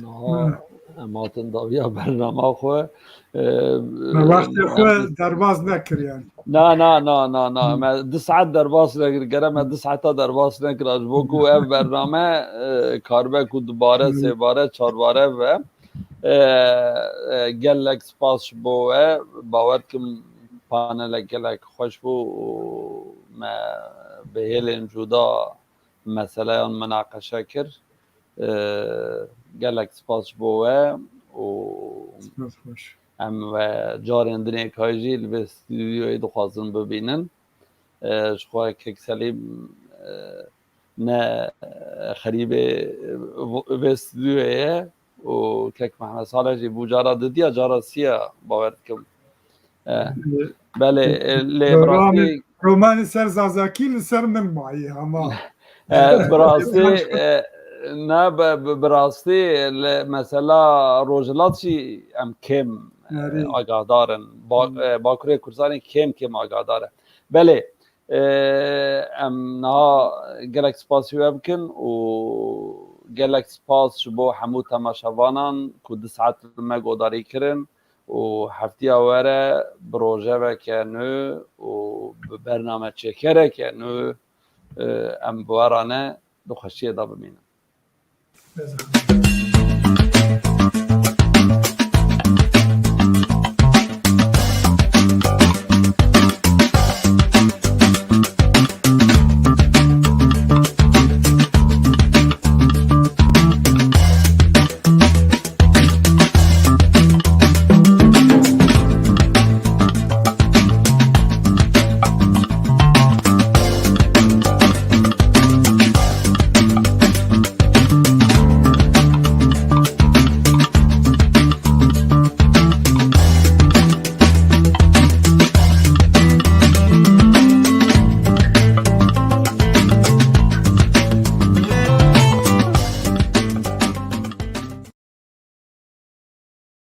نها اماتن داویا برنامه خواه وقتی خود درباز نکر یعنی نه ما 2 ساعت درباز نکر ما 2 ساعت درباز نکر از بوکو اف برنامه کاربه کو دوباره 3 باره 4 باره و گلک سپاس بوه باور کم پانل گلک خوش بو ما به هیل جدا مسئله مناقشه کر گلک سپاس بوه و ام و جارندنی کاجی به استودیوی دخواستن ببینن شخواه که سلیم نه خریب به استودیویه و که محمد صالح جی بو جارا ددیا جارا سیا باورد کم بله لیبراتی رومانی سر زازاکی لسر من مایی اما براستی نه براستی مثلا روجلاتی ام کم آگاه دارن باکره کردستانی کم آگاه داره بله ام نه گلک سپاسی بکن و گلک سپاس بو همو تماشاوانان که 2 ساعت مگوداری کرن و هفته اوره بروژه وکنو و برنامه چکره کنو ام بوارانه دو خشیه دا ببینم